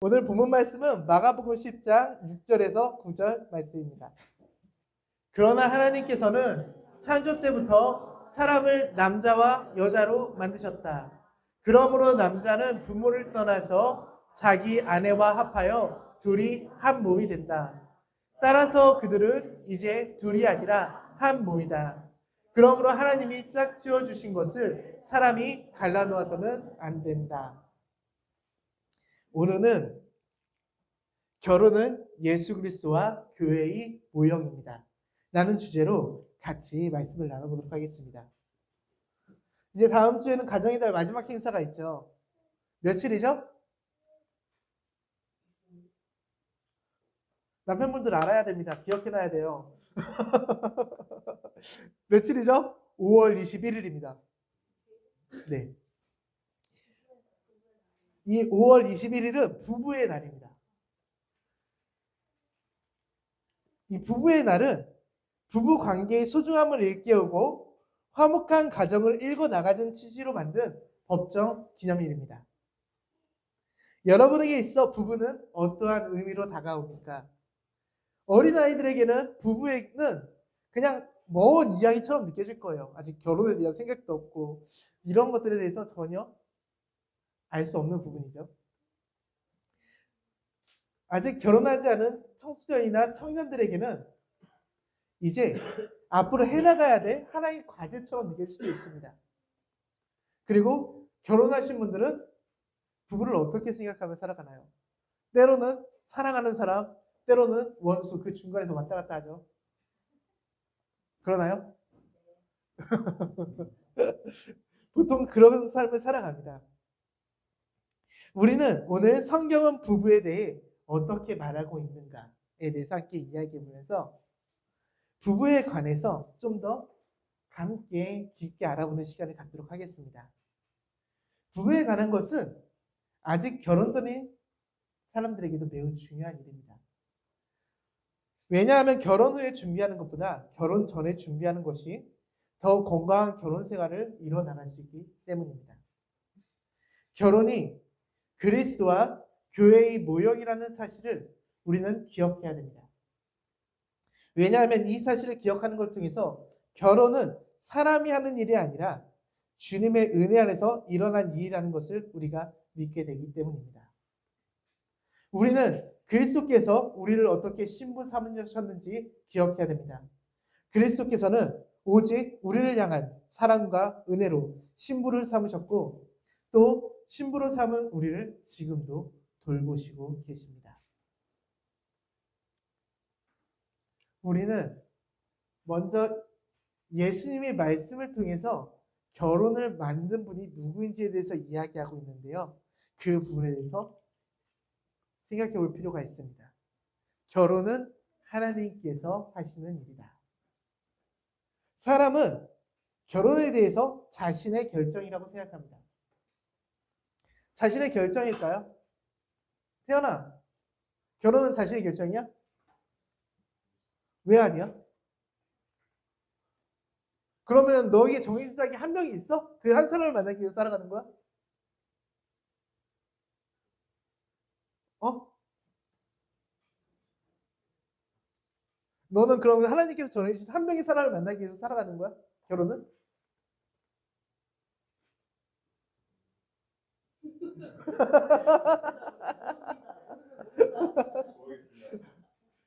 오늘 본문 말씀은 마가복음 10장 6절에서 9절 말씀입니다. 그러나 하나님께서는 창조 때부터 사람을 남자와 여자로 만드셨다. 그러므로 남자는 부모를 떠나서 자기 아내와 합하여 둘이 한 몸이 된다. 따라서 그들은 이제 둘이 아니라 한 몸이다. 그러므로 하나님이 짝지어 주신 것을 사람이 갈라놓아서는 안 된다. 오늘은 결혼은 예수 그리스도와 교회의 모형입니다. 라는 주제로 같이 말씀을 나눠보도록 하겠습니다. 이제 다음 주에는 가정의 달 마지막 행사가 있죠. 며칠이죠? 남편분들 알아야 됩니다. 기억해놔야 돼요. 며칠이죠? 5월 21일입니다. 네. 이 5월 21일은 부부의 날입니다. 이 부부의 날은 부부 관계의 소중함을 일깨우고 화목한 가정을 일궈나가는 취지로 만든 법정 기념일입니다. 여러분에게 있어 부부는 어떠한 의미로 다가옵니까? 어린아이들에게는 부부는 그냥 먼 이야기처럼 느껴질 거예요. 아직 결혼에 대한 생각도 없고 이런 것들에 대해서 전혀 알 수 없는 부분이죠. 아직 결혼하지 않은 청소년이나 청년들에게는 이제 앞으로 해나가야 될 하나의 과제처럼 느낄 수도 있습니다. 그리고 결혼하신 분들은 부부를 어떻게 생각하며 살아가나요? 때로는 사랑하는 사람, 때로는 원수, 그 중간에서 왔다 갔다 하죠. 그러나요? 보통 그런 삶을 살아갑니다. 우리는 오늘 성경은 부부에 대해 어떻게 말하고 있는가에 대해서 함께 이야기해보면서 부부에 관해서 좀 더 함께 깊게 알아보는 시간을 갖도록 하겠습니다. 부부에 관한 것은 아직 결혼 전인 사람들에게도 매우 중요한 일입니다. 왜냐하면 결혼 후에 준비하는 것보다 결혼 전에 준비하는 것이 더 건강한 결혼 생활을 이뤄나갈 수 있기 때문입니다. 결혼이 그리스도와 교회의 모형이라는 사실을 우리는 기억해야 됩니다. 왜냐하면 이 사실을 기억하는 것 통해서 결혼은 사람이 하는 일이 아니라 주님의 은혜 안에서 일어난 일이라는 것을 우리가 믿게 되기 때문입니다. 우리는 그리스도께서 우리를 어떻게 신부 삼으셨는지 기억해야 됩니다. 그리스도께서는 오직 우리를 향한 사랑과 은혜로 신부를 삼으셨고 또 신부로 삼은 우리를 지금도 돌보시고 계십니다. 우리는 먼저 예수님의 말씀을 통해서 결혼을 만든 분이 누구인지에 대해서 이야기하고 있는데요. 그 부분에 대해서 생각해 볼 필요가 있습니다. 결혼은 하나님께서 하시는 일이다. 사람은 결혼에 대해서 자신의 결정이라고 생각합니다. 자신의 결정일까요? 태연아, 결혼은 자신의 결정이야? 왜 아니야? 그러면 너에게 정해진 짝이 한 명이 있어? 그 한 사람을 만나기 위해서 살아가는 거야? 어? 너는 그러면 하나님께서 정해주신 한 명의 사람을 만나기 위해서 살아가는 거야? 결혼은?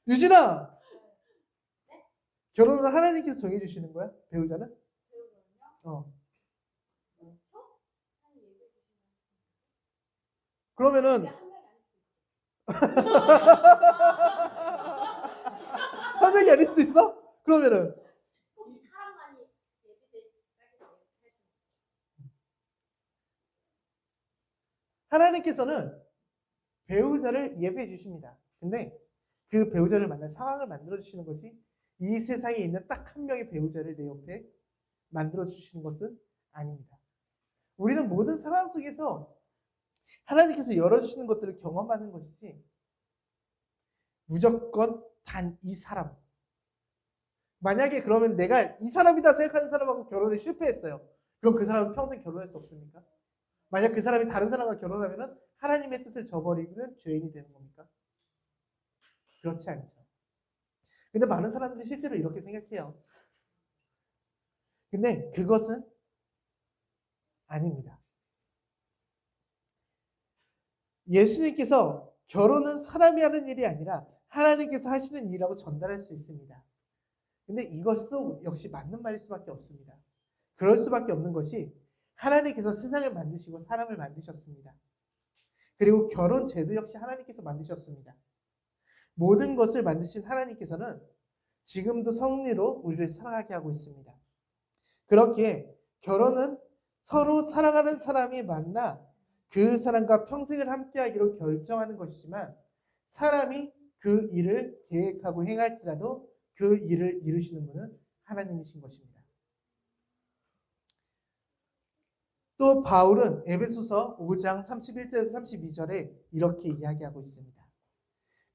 유진아! 결혼은 하나님께서 정해주시는 거야? 배우자는? 어. 그러면은 한 명이 아닐 수도 있어? 그러면은 하나님께서는 배우자를 예배해 주십니다. 근데 그 배우자를 만날 상황을 만들어 주시는 것이 이 세상에 있는 딱 한 명의 배우자를 내 옆에 만들어 주시는 것은 아닙니다. 우리는 모든 상황 속에서 하나님께서 열어주시는 것들을 경험하는 것이지 무조건 단 이 사람. 만약에 그러면 내가 이 사람이다 생각하는 사람하고 결혼에 실패했어요. 그럼 그 사람은 평생 결혼할 수 없습니까? 만약 그 사람이 다른 사람과 결혼하면 하나님의 뜻을 저버리는 죄인이 되는 겁니까? 그렇지 않죠. 근데 많은 사람들이 실제로 이렇게 생각해요. 근데 그것은 아닙니다. 예수님께서 결혼은 사람이 하는 일이 아니라 하나님께서 하시는 일이라고 전달할 수 있습니다. 근데 이것도 역시 맞는 말일 수밖에 없습니다. 그럴 수밖에 없는 것이 하나님께서 세상을 만드시고 사람을 만드셨습니다. 그리고 결혼 제도 역시 하나님께서 만드셨습니다. 모든 것을 만드신 하나님께서는 지금도 성리로 우리를 사랑하게 하고 있습니다. 그렇기에 결혼은 서로 사랑하는 사람이 만나 그 사람과 평생을 함께하기로 결정하는 것이지만 사람이 그 일을 계획하고 행할지라도 그 일을 이루시는 분은 하나님이신 것입니다. 또 바울은 에베소서 5장 31절에서 32절에 이렇게 이야기하고 있습니다.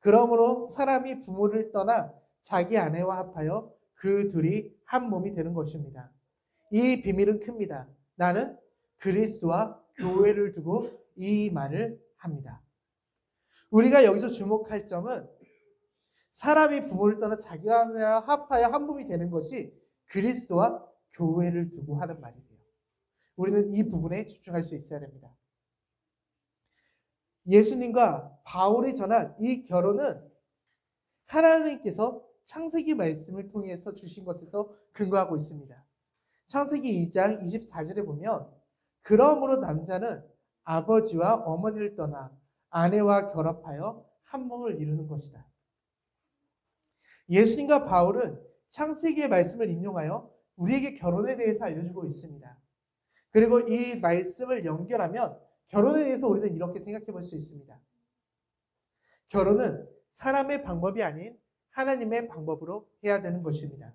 그러므로 사람이 부모를 떠나 자기 아내와 합하여 그 둘이 한 몸이 되는 것입니다. 이 비밀은 큽니다. 나는 그리스도와 교회를 두고 이 말을 합니다. 우리가 여기서 주목할 점은 사람이 부모를 떠나 자기 아내와 합하여 한 몸이 되는 것이 그리스도와 교회를 두고 하는 말이에요. 우리는 이 부분에 집중할 수 있어야 됩니다. 예수님과 바울이 전한 이 결혼은 하나님께서 창세기 말씀을 통해서 주신 것에서 근거하고 있습니다. 창세기 2장 24절에 보면 그러므로 남자는 아버지와 어머니를 떠나 아내와 결합하여 한 몸을 이루는 것이다. 예수님과 바울은 창세기의 말씀을 인용하여 우리에게 결혼에 대해서 알려주고 있습니다. 그리고 이 말씀을 연결하면 결혼에 대해서 우리는 이렇게 생각해 볼 수 있습니다. 결혼은 사람의 방법이 아닌 하나님의 방법으로 해야 되는 것입니다.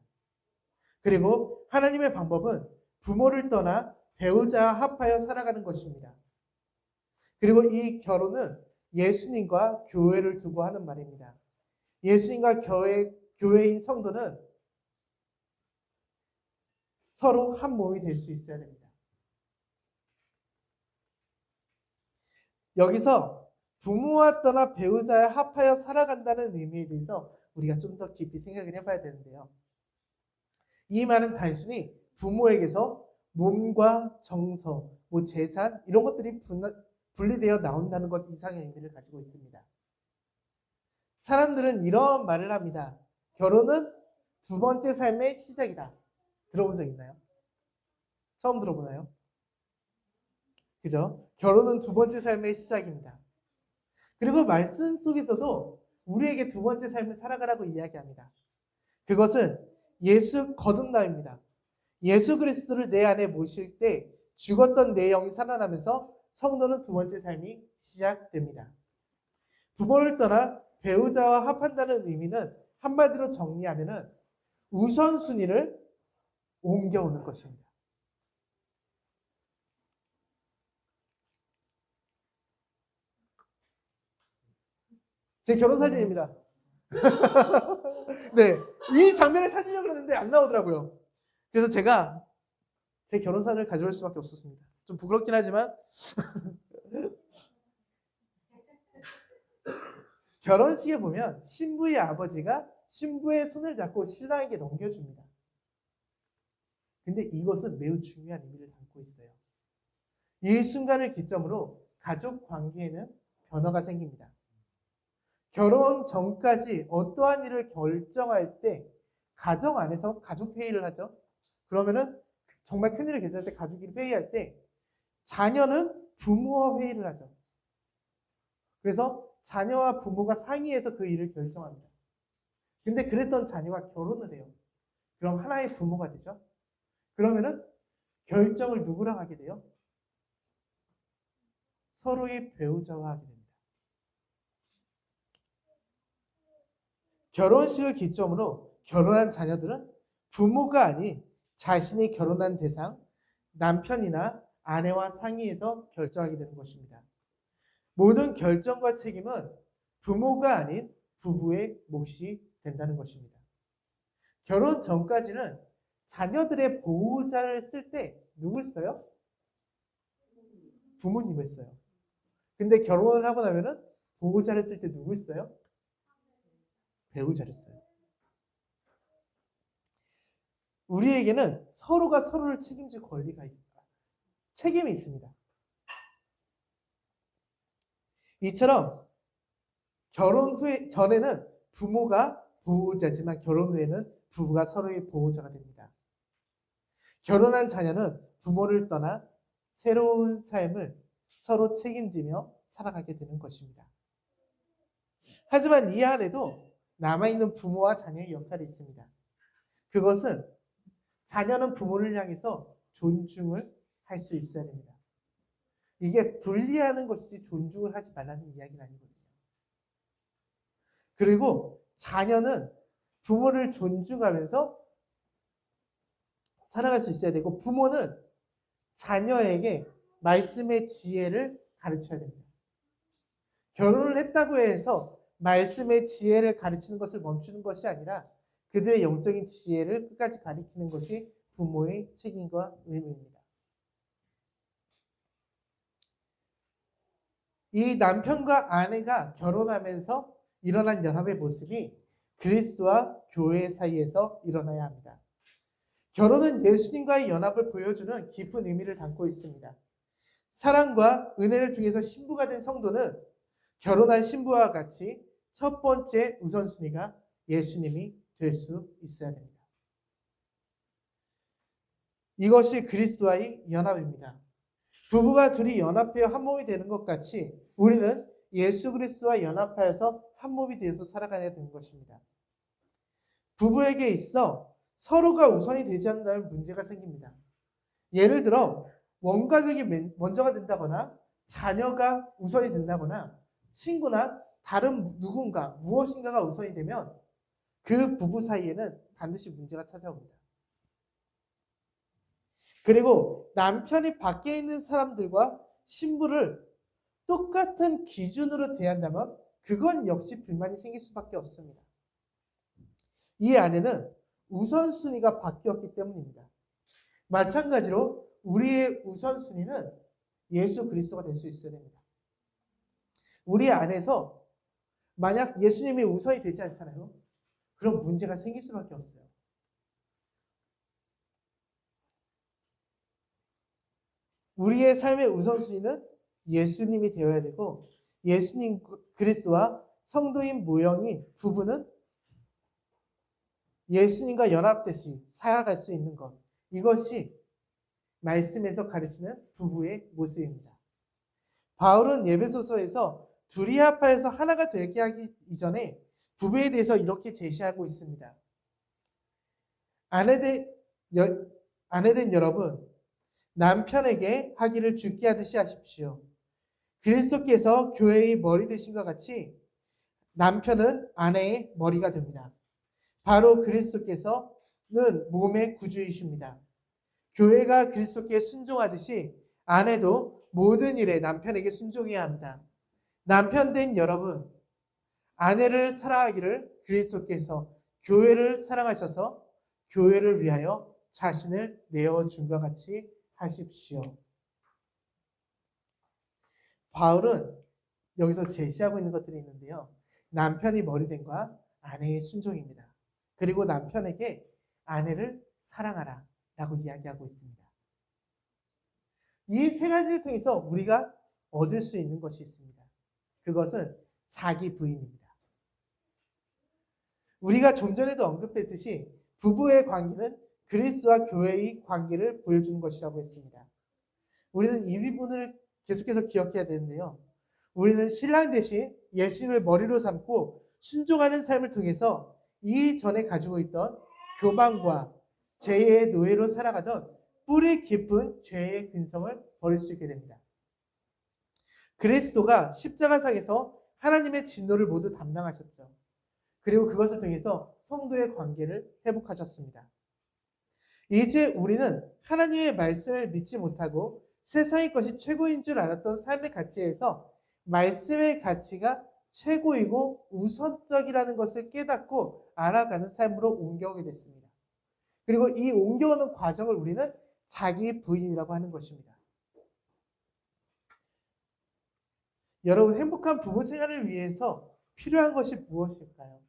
그리고 하나님의 방법은 부모를 떠나 배우자와 합하여 살아가는 것입니다. 그리고 이 결혼은 예수님과 교회를 두고 하는 말입니다. 예수님과 교회인 성도는 서로 한 몸이 될 수 있어야 됩니다. 여기서 부모와 떠나 배우자와 합하여 살아간다는 의미에 대해서 우리가 좀 더 깊이 생각을 해봐야 되는데요. 이 말은 단순히 부모에게서 몸과 정서, 재산 이런 것들이 분리되어 나온다는 것 이상의 의미를 가지고 있습니다. 사람들은 이런 말을 합니다. 결혼은 두 번째 삶의 시작이다. 들어본 적 있나요? 처음 들어보나요? 그죠? 결혼은 두 번째 삶의 시작입니다. 그리고 말씀 속에서도 우리에게 두 번째 삶을 살아가라고 이야기합니다. 그것은 예수 거듭남입니다. 예수 그리스도를 내 안에 모실 때 죽었던 내 영이 살아나면서 성도는 두 번째 삶이 시작됩니다. 부모를 떠나 배우자와 합한다는 의미는 한마디로 정리하면은 우선순위를 옮겨오는 것입니다. 제 결혼 사진입니다. 네, 이 장면을 찾으려고 그랬는데 안 나오더라고요. 그래서 제가 제 결혼 사진을 가져올 수밖에 없었습니다. 좀 부끄럽긴 하지만 결혼식에 보면 신부의 아버지가 신부의 손을 잡고 신랑에게 넘겨줍니다. 근데 이것은 매우 중요한 의미를 담고 있어요. 이 순간을 기점으로 가족 관계에는 변화가 생깁니다. 결혼 전까지 어떠한 일을 결정할 때 가정 안에서 가족 회의를 하죠. 그러면은 정말 큰일을 결정할 때 가족끼리 회의할 때 자녀는 부모와 회의를 하죠. 그래서 자녀와 부모가 상의해서 그 일을 결정합니다. 근데 그랬던 자녀가 결혼을 해요. 그럼 하나의 부모가 되죠. 그러면은 결정을 누구랑 하게 돼요? 서로의 배우자와 하게 됩니다. 결혼식을 기점으로 결혼한 자녀들은 부모가 아닌 자신이 결혼한 대상, 남편이나 아내와 상의해서 결정하게 되는 것입니다. 모든 결정과 책임은 부모가 아닌 부부의 몫이 된다는 것입니다. 결혼 전까지는 자녀들의 보호자를 쓸 때 누굴 써요? 부모님을 써요. 근데 결혼을 하고 나면은 보호자를 쓸 때 누굴 써요? 배우자를 써요. 우리에게는 서로가 서로를 책임질 권리가 있습니다. 책임이 있습니다. 이처럼 결혼 후에 전에는 부모가 보호자지만 결혼 후에는 부부가 서로의 보호자가 됩니다. 결혼한 자녀는 부모를 떠나 새로운 삶을 서로 책임지며 살아가게 되는 것입니다. 하지만 이 안에도 남아있는 부모와 자녀의 역할이 있습니다. 그것은 자녀는 부모를 향해서 존중을 할 수 있어야 됩니다. 이게 분리하는 것이지 존중을 하지 말라는 이야기는 아니거든요. 그리고 자녀는 부모를 존중하면서 살아갈 수 있어야 되고 부모는 자녀에게 말씀의 지혜를 가르쳐야 됩니다. 결혼을 했다고 해서 말씀의 지혜를 가르치는 것을 멈추는 것이 아니라 그들의 영적인 지혜를 끝까지 가르치는 것이 부모의 책임과 의무입니다. 이 남편과 아내가 결혼하면서 일어난 연합의 모습이 그리스도와 교회 사이에서 일어나야 합니다. 결혼은 예수님과의 연합을 보여주는 깊은 의미를 담고 있습니다. 사랑과 은혜를 통해서 신부가 된 성도는 결혼한 신부와 같이 첫 번째 우선순위가 예수님이 될 수 있어야 됩니다. 이것이 그리스도와의 연합입니다. 부부가 둘이 연합하여 한 몸이 되는 것 같이 우리는 예수 그리스도와 연합하여서 한 몸이 되어서 살아가야 되는 것입니다. 부부에게 있어 서로가 우선이 되지 않는다는 문제가 생깁니다. 예를 들어 원가족이 먼저가 된다거나 자녀가 우선이 된다거나 친구나 다른 누군가 무엇인가가 우선이 되면 그 부부 사이에는 반드시 문제가 찾아옵니다. 그리고 남편이 밖에 있는 사람들과 신부를 똑같은 기준으로 대한다면 그건 역시 불만이 생길 수밖에 없습니다. 이 안에는 우선순위가 바뀌었기 때문입니다. 마찬가지로 우리의 우선순위는 예수 그리스도가 될 수 있어야 됩니다. 우리 안에서 만약 예수님이 우선이 되지 않잖아요. 그럼 문제가 생길 수밖에 없어요. 우리의 삶의 우선순위는 예수님이 되어야 되고 예수님 그리스도와 성도인 모형이 부부는 예수님과 연합돼서 살아갈 수 있는 것. 이것이 말씀에서 가르치는 부부의 모습입니다. 바울은 에베소서에서 둘이 합하여서 하나가 되게 하기 이전에 부부에 대해서 이렇게 제시하고 있습니다. 아내된 여러분, 남편에게 하기를 주께 하듯이 하십시오. 그리스도께서 교회의 머리 되신 것 같이 남편은 아내의 머리가 됩니다. 바로 그리스도께서는 몸의 구주이십니다. 교회가 그리스도께 순종하듯이 아내도 모든 일에 남편에게 순종해야 합니다. 남편된 여러분, 아내를 사랑하기를 그리스도께서 교회를 사랑하셔서 교회를 위하여 자신을 내어준 것 같이 하십시오. 바울은 여기서 제시하고 있는 것들이 있는데요. 남편이 머리된과 아내의 순종입니다. 그리고 남편에게 아내를 사랑하라 라고 이야기하고 있습니다. 이 세 가지를 통해서 우리가 얻을 수 있는 것이 있습니다. 그것은 자기 부인입니다. 우리가 좀 전에도 언급했듯이 부부의 관계는 그리스도와 교회의 관계를 보여주는 것이라고 했습니다. 우리는 이 부분을 계속해서 기억해야 되는데요. 우리는 신랑 대신 예수님을 머리로 삼고 순종하는 삶을 통해서 이전에 가지고 있던 교만과 죄의 노예로 살아가던 뿌리 깊은 죄의 근성을 버릴 수 있게 됩니다. 그리스도가 십자가상에서 하나님의 진노를 모두 담당하셨죠. 그리고 그것을 통해서 성도의 관계를 회복하셨습니다. 이제 우리는 하나님의 말씀을 믿지 못하고 세상의 것이 최고인 줄 알았던 삶의 가치에서 말씀의 가치가 최고이고 우선적이라는 것을 깨닫고 알아가는 삶으로 옮겨오게 됐습니다. 그리고 이 옮겨오는 과정을 우리는 자기 부인이라고 하는 것입니다. 여러분, 행복한 부부 생활을 위해서 필요한 것이 무엇일까요?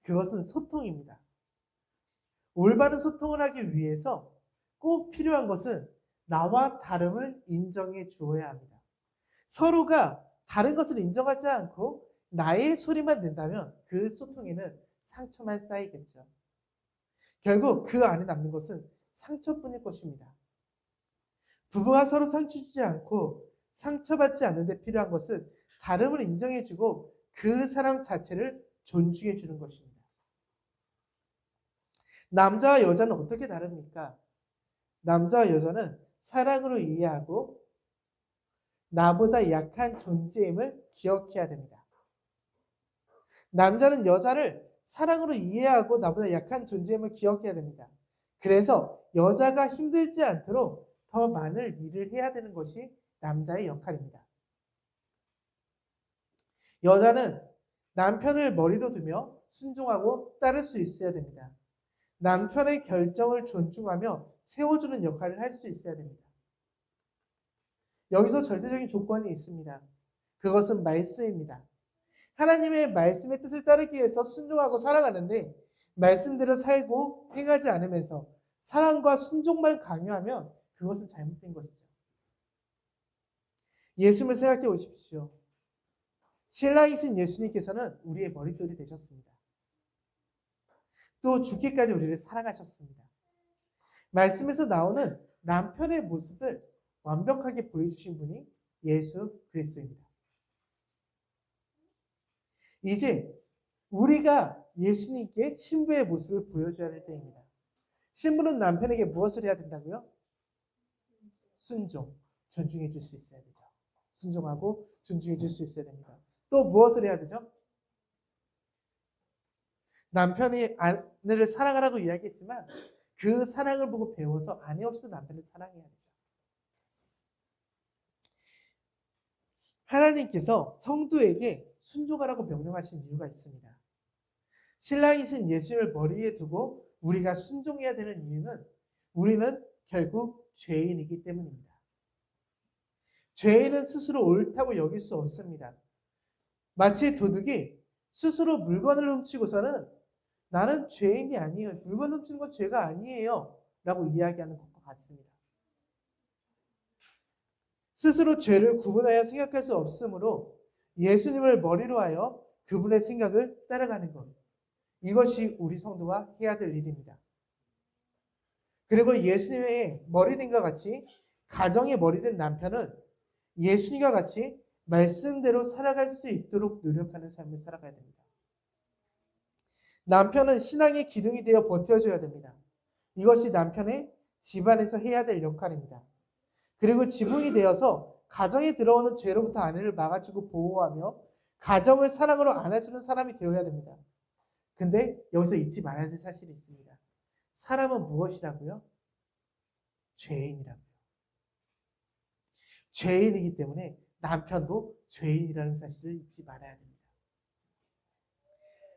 그것은 소통입니다. 올바른 소통을 하기 위해서 꼭 필요한 것은 나와 다름을 인정해 주어야 합니다. 서로가 다른 것을 인정하지 않고 나의 소리만 낸다면 그 소통에는 상처만 쌓이겠죠. 결국 그 안에 남는 것은 상처뿐일 것입니다. 부부가 서로 상처 주지 않고 상처받지 않는 데 필요한 것은 다름을 인정해주고 그 사람 자체를 존중해주는 것입니다. 남자와 여자는 어떻게 다릅니까? 남자와 여자는 사랑으로 이해하고 나보다 약한 존재임을 기억해야 됩니다. 남자는 여자를 사랑으로 이해하고 나보다 약한 존재임을 기억해야 됩니다. 그래서 여자가 힘들지 않도록 더 많은 일을 해야 되는 것이 남자의 역할입니다. 여자는 남편을 머리로 두며 순종하고 따를 수 있어야 됩니다. 남편의 결정을 존중하며 세워주는 역할을 할 수 있어야 됩니다. 여기서 절대적인 조건이 있습니다. 그것은 말씀입니다. 하나님의 말씀의 뜻을 따르기 위해서 순종하고 살아가는데 말씀대로 살고 행하지 않으면서 사랑과 순종만 강요하면 그것은 잘못된 것이죠. 예수님을 생각해 보십시오. 신랑이신 예수님께서는 우리의 머릿돌이 되셨습니다. 또 죽기까지 우리를 사랑하셨습니다. 말씀에서 나오는 남편의 모습을 완벽하게 보여주신 분이 예수 그리스도입니다. 이제 우리가 예수님께 신부의 모습을 보여줘야 될 때입니다. 신부는 남편에게 무엇을 해야 된다고요? 순종, 존중해 줄 수 있어야 되죠. 순종하고 존중해 줄 수 있어야 됩니다. 또 무엇을 해야 되죠? 남편이 아내를 사랑하라고 이야기했지만 그 사랑을 보고 배워서 아내 없이도 남편을 사랑해야 되죠. 하나님께서 성도에게 순종하라고 명령하신 이유가 있습니다. 신랑이신 예수님을 머리 위에 두고 우리가 순종해야 되는 이유는 우리는 결국 죄인이기 때문입니다. 죄인은 스스로 옳다고 여길 수 없습니다. 마치 도둑이 스스로 물건을 훔치고서는 나는 죄인이 아니에요. 물건 훔치는 건 죄가 아니에요. 라고 이야기하는 것과 같습니다. 스스로 죄를 구분하여 생각할 수 없으므로 예수님을 머리로 하여 그분의 생각을 따라가는 것. 이것이 우리 성도가 해야 될 일입니다. 그리고 예수님의 머리된과 같이 가정의 머리된 남편은 예수님과 같이 말씀대로 살아갈 수 있도록 노력하는 삶을 살아가야 됩니다. 남편은 신앙의 기둥이 되어 버텨줘야 됩니다. 이것이 남편의 집안에서 해야 될 역할입니다. 그리고 지붕이 되어서 가정에 들어오는 죄로부터 아내를 막아주고 보호하며 가정을 사랑으로 안아주는 사람이 되어야 됩니다. 근데 여기서 잊지 말아야 될 사실이 있습니다. 사람은 무엇이라고요? 죄인이라고요. 죄인이기 때문에 남편도 죄인이라는 사실을 잊지 말아야 됩니다.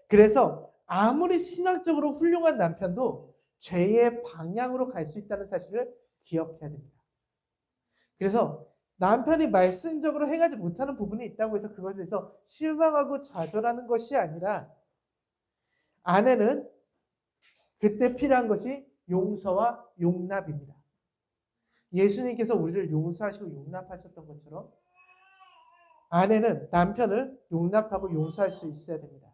그래서 아무리 신앙적으로 훌륭한 남편도 죄의 방향으로 갈 수 있다는 사실을 기억해야 됩니다. 그래서 남편이 말씀적으로 행하지 못하는 부분이 있다고 해서 그것에 대해서 실망하고 좌절하는 것이 아니라 아내는 그때 필요한 것이 용서와 용납입니다. 예수님께서 우리를 용서하시고 용납하셨던 것처럼 아내는 남편을 용납하고 용서할 수 있어야 됩니다.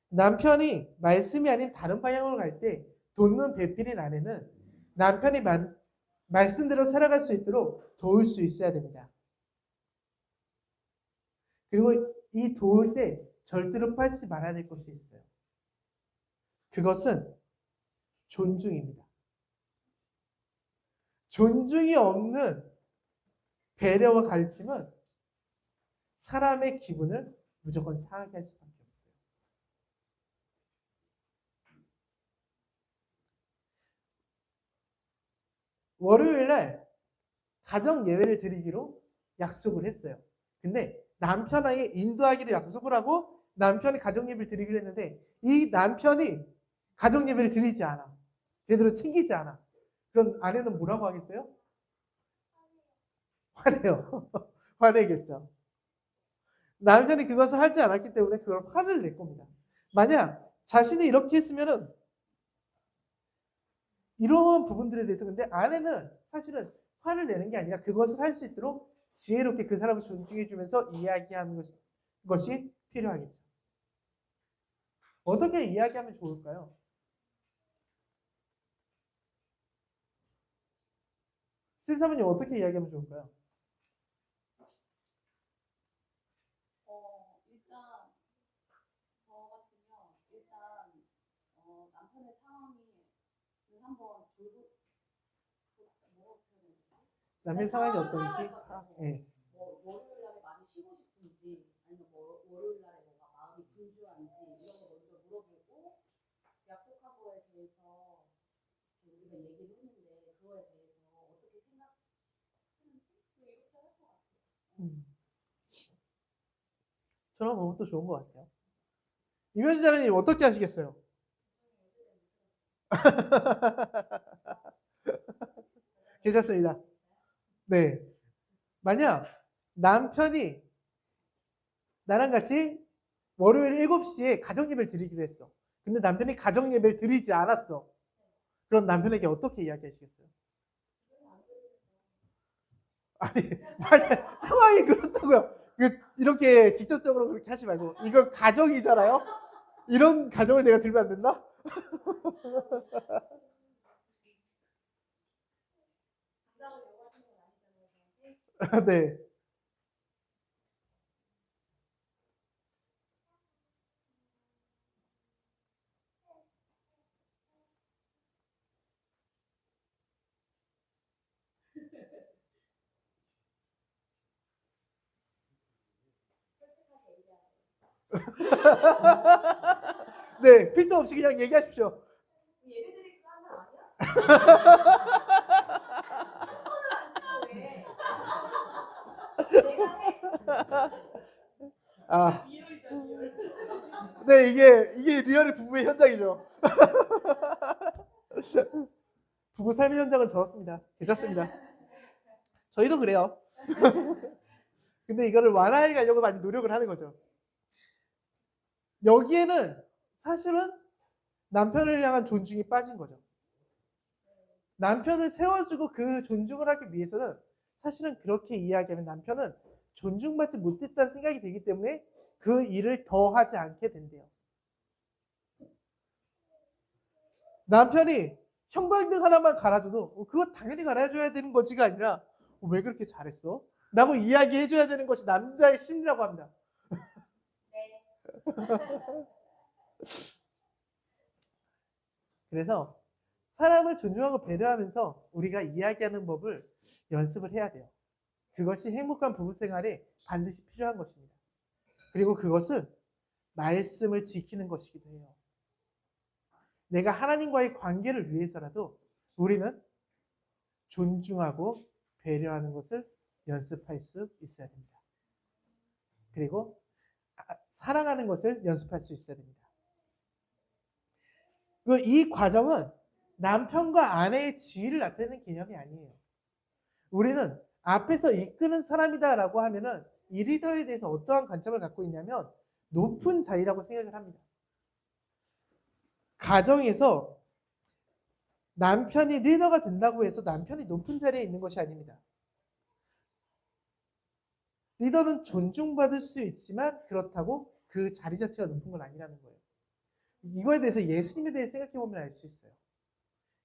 남편이 말씀이 아닌 다른 방향으로 갈 때 돕는 배필인 아내는 남편이 말씀대로 살아갈 수 있도록 도울 수 있어야 됩니다. 그리고 이 도울 때 절대로 빠지지 말아야 될 것이 있어요. 그것은 존중입니다. 존중이 없는 배려와 가르침은 사람의 기분을 무조건 상하게 할 수밖에 없어요. 월요일 날 가정 예배를 드리기로 약속을 했어요. 근데 남편에게 인도하기로 약속을 하고 남편이 가정 예배를 드리기로 했는데 이 남편이 가정 예배를 드리지 않아. 제대로 챙기지 않아. 그럼 아내는 뭐라고 하겠어요? 화내요. 화내겠죠. 남편이 그것을 하지 않았기 때문에 그걸 화를 낼 겁니다. 만약 자신이 이렇게 했으면은 이런 부분들에 대해서 근데 아내는 사실은 화를 내는 게 아니라 그것을 할 수 있도록 지혜롭게 그 사람을 존중해주면서 이야기하는 것이 필요하겠죠. 어떻게 이야기하면 좋을까요? 실사모님 어떻게 이야기하면 좋을까요? 일단 저 같으면 남편의 상황이 한번 돌고 뭐 남의 상황이 어떤지. 네. 뭐 월요일 날에 많이 쉬고 싶은지 아니면 뭐 월요일 날에 뭔가 마음이 분주한지 이런 거 먼저 물어보고 약속한 거에 대해서 우리가 얘기를 했는데 그거에 대해서 어떻게 생각하는지 이렇게 할 것 같아요. 저런 부분도 좋은 것 같아요. 이면수 자매님 어떻게 하시겠어요? 괜찮습니다. 네. 만약 남편이 나랑 같이 월요일 7시에 가정예배를 드리기로 했어. 근데 남편이 가정예배를 드리지 않았어. 그럼 남편에게 어떻게 이야기하시겠어요? 아니, 상황이 그렇다고요. 이렇게 직접적으로 그렇게 하지 말고 이거 가정이잖아요. 이런 가정을 내가 들면 안 된다? 네. 네, 필요 없이 그냥 얘기하십시오. 예배드리기로 하면 아니야? 아, 네, 이게 리얼 부부의 현장이죠. 부부 삶의 현장은 저렇습니다. 괜찮습니다. 저희도 그래요. 근데 이거를 완화해 가려고 많이 노력을 하는 거죠. 여기에는 사실은 남편을 향한 존중이 빠진 거죠. 남편을 세워주고 그 존중을 하기 위해서는 사실은 그렇게 이야기하면 남편은 존중받지 못했다는 생각이 들기 때문에 그 일을 더 하지 않게 된대요. 남편이 형광등 하나만 갈아줘도 그거 당연히 갈아줘야 되는 거지가 아니라 왜 그렇게 잘했어? 라고 이야기해줘야 되는 것이 남자의 심리라고 합니다. 그래서 사람을 존중하고 배려하면서 우리가 이야기하는 법을 연습을 해야 돼요. 그것이 행복한 부부 생활에 반드시 필요한 것입니다. 그리고 그것은 말씀을 지키는 것이기도 해요. 내가 하나님과의 관계를 위해서라도 우리는 존중하고 배려하는 것을 연습할 수 있어야 됩니다. 그리고 사랑하는 것을 연습할 수 있어야 됩니다. 이 과정은 남편과 아내의 지위를 나타내는 개념이 아니에요. 우리는 앞에서 이끄는 사람이다라고 하면은 이 리더에 대해서 어떠한 관점을 갖고 있냐면 높은 자리라고 생각을 합니다. 가정에서 남편이 리더가 된다고 해서 남편이 높은 자리에 있는 것이 아닙니다. 리더는 존중받을 수 있지만 그렇다고 그 자리 자체가 높은 건 아니라는 거예요. 이거에 대해서 예수님에 대해 생각해 보면 알 수 있어요.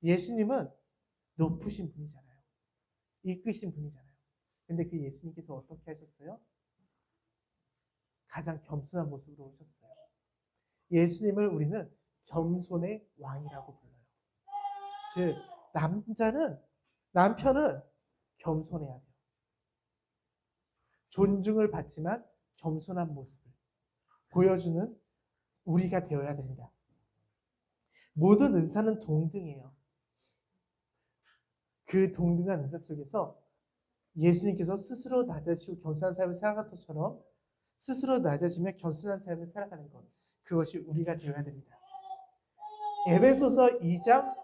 예수님은 높으신 분이잖아요. 이끄신 분이잖아요. 근데 그 예수님께서 어떻게 하셨어요? 가장 겸손한 모습으로 오셨어요. 예수님을 우리는 겸손의 왕이라고 불러요. 즉 남편은 겸손해야 돼요. 존중을 받지만 겸손한 모습을 보여주는 우리가 되어야 됩니다. 모든 은사는 동등해요. 그 동등한 은사 속에서 예수님께서 스스로 낮아지고 겸손한 삶을 살아갔던 것처럼 스스로 낮아지며 겸손한 삶을 살아가는 것, 그것이 우리가 되어야 됩니다. 에베소서 2장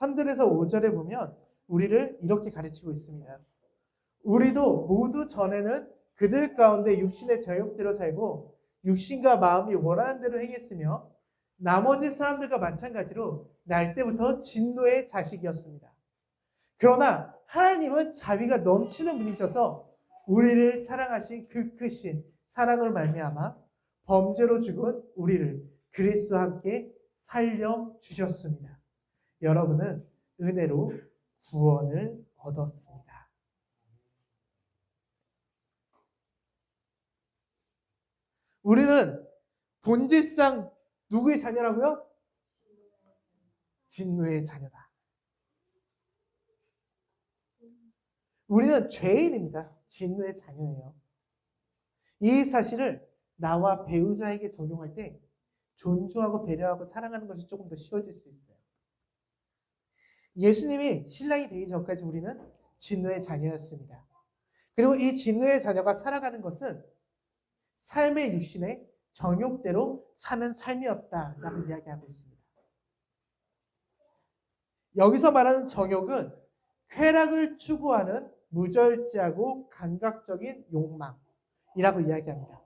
3절에서 5절에 보면 우리를 이렇게 가르치고 있습니다. 우리도 모두 전에는 그들 가운데 육신의 정욕대로 살고 육신과 마음이 원하는 대로 행했으며 나머지 사람들과 마찬가지로 날 때부터 진노의 자식이었습니다. 그러나 하나님은 자비가 넘치는 분이셔서 우리를 사랑하신 그 크신 사랑을 말미암아 범죄로 죽은 우리를 그리스도와 함께 살려주셨습니다. 여러분은 은혜로 구원을 얻었습니다. 우리는 본질상 누구의 자녀라고요? 진노의 자녀다. 우리는 죄인입니다. 진노의 자녀예요. 이 사실을 나와 배우자에게 적용할 때 존중하고 배려하고 사랑하는 것이 조금 더 쉬워질 수 있어요. 예수님이 신랑이 되기 전까지 우리는 진노의 자녀였습니다. 그리고 이 진노의 자녀가 살아가는 것은 삶의 육신의 정욕대로 사는 삶이었다라고 이야기하고 있습니다. 여기서 말하는 정욕은 쾌락을 추구하는 무절제하고 감각적인 욕망이라고 이야기합니다.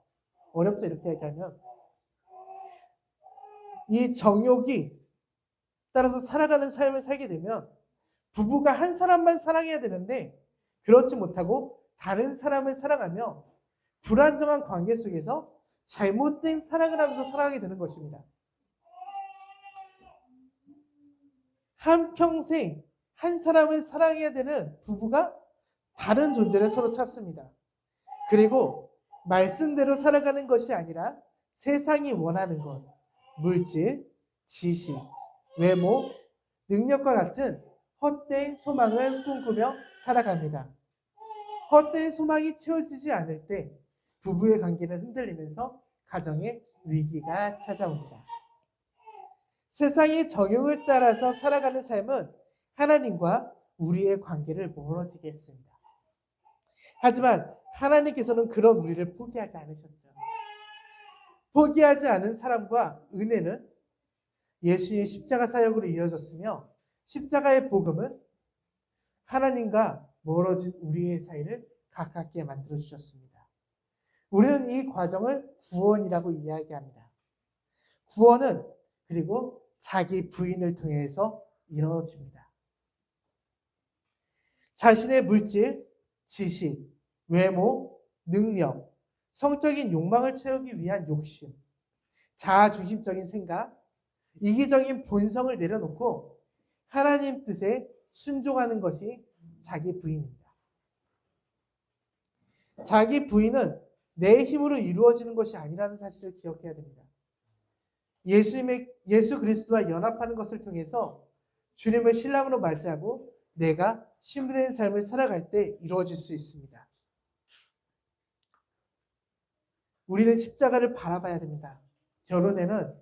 어렵죠? 이렇게 이야기하면 이 정욕이 따라서 살아가는 삶을 살게 되면 부부가 한 사람만 사랑해야 되는데 그렇지 못하고 다른 사람을 사랑하며 불안정한 관계 속에서 잘못된 사랑을 하면서 살아가게 되는 것입니다. 한평생 한 사람을 사랑해야 되는 부부가 다른 존재를 서로 찾습니다. 그리고 말씀대로 살아가는 것이 아니라 세상이 원하는 것, 물질, 지식, 외모, 능력과 같은 헛된 소망을 꿈꾸며 살아갑니다. 헛된 소망이 채워지지 않을 때 부부의 관계는 흔들리면서 가정의 위기가 찾아옵니다. 세상의 정욕을 따라서 살아가는 삶은 하나님과 우리의 관계를 멀어지게 했습니다. 하지만 하나님께서는 그런 우리를 포기하지 않으셨죠. 포기하지 않은 사랑과 은혜는 예수의 십자가 사역으로 이어졌으며 십자가의 복음은 하나님과 멀어진 우리의 사이를 가깝게 만들어주셨습니다. 우리는 이 과정을 구원이라고 이야기합니다. 구원은 그리고 자기 부인을 통해서 이루어집니다. 자신의 물질, 지식, 외모, 능력, 성적인 욕망을 채우기 위한 욕심, 자아중심적인 생각, 이기적인 본성을 내려놓고 하나님 뜻에 순종하는 것이 자기 부인입니다. 자기 부인은 내 힘으로 이루어지는 것이 아니라는 사실을 기억해야 됩니다. 예수 그리스도와 연합하는 것을 통해서 주님을 신랑으로 맞이하고 내가 신부된 삶을 살아갈 때 이루어질 수 있습니다. 우리는 십자가를 바라봐야 됩니다. 결혼에는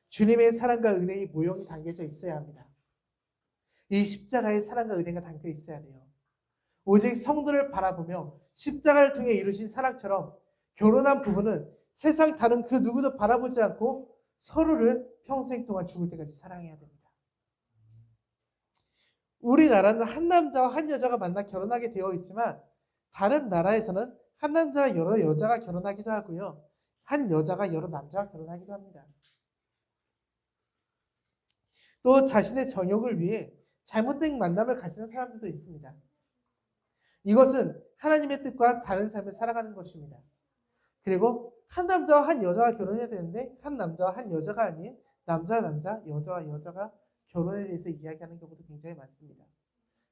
주님의 사랑과 은혜의 모형이 담겨져 있어야 합니다. 이 십자가의 사랑과 은혜가 담겨 있어야 돼요. 오직 성도를 바라보며 십자가를 통해 이루신 사랑처럼 결혼한 부부는 세상 다른 그 누구도 바라보지 않고 서로를 평생 동안 죽을 때까지 사랑해야 됩니다. 우리나라는 한 남자와 한 여자가 만나 결혼하게 되어 있지만 다른 나라에서는 한 남자와 여러 여자가 결혼하기도 하고요. 한 여자가 여러 남자와 결혼하기도 합니다. 또 자신의 정욕을 위해 잘못된 만남을 가지는 사람들도 있습니다. 이것은 하나님의 뜻과 다른 삶을 살아가는 것입니다. 그리고 한 남자와 한 여자가 결혼해야 되는데 한 남자와 한 여자가 아닌 남자와 남자, 여자와 여자가 결혼에 대해서 이야기하는 경우도 굉장히 많습니다.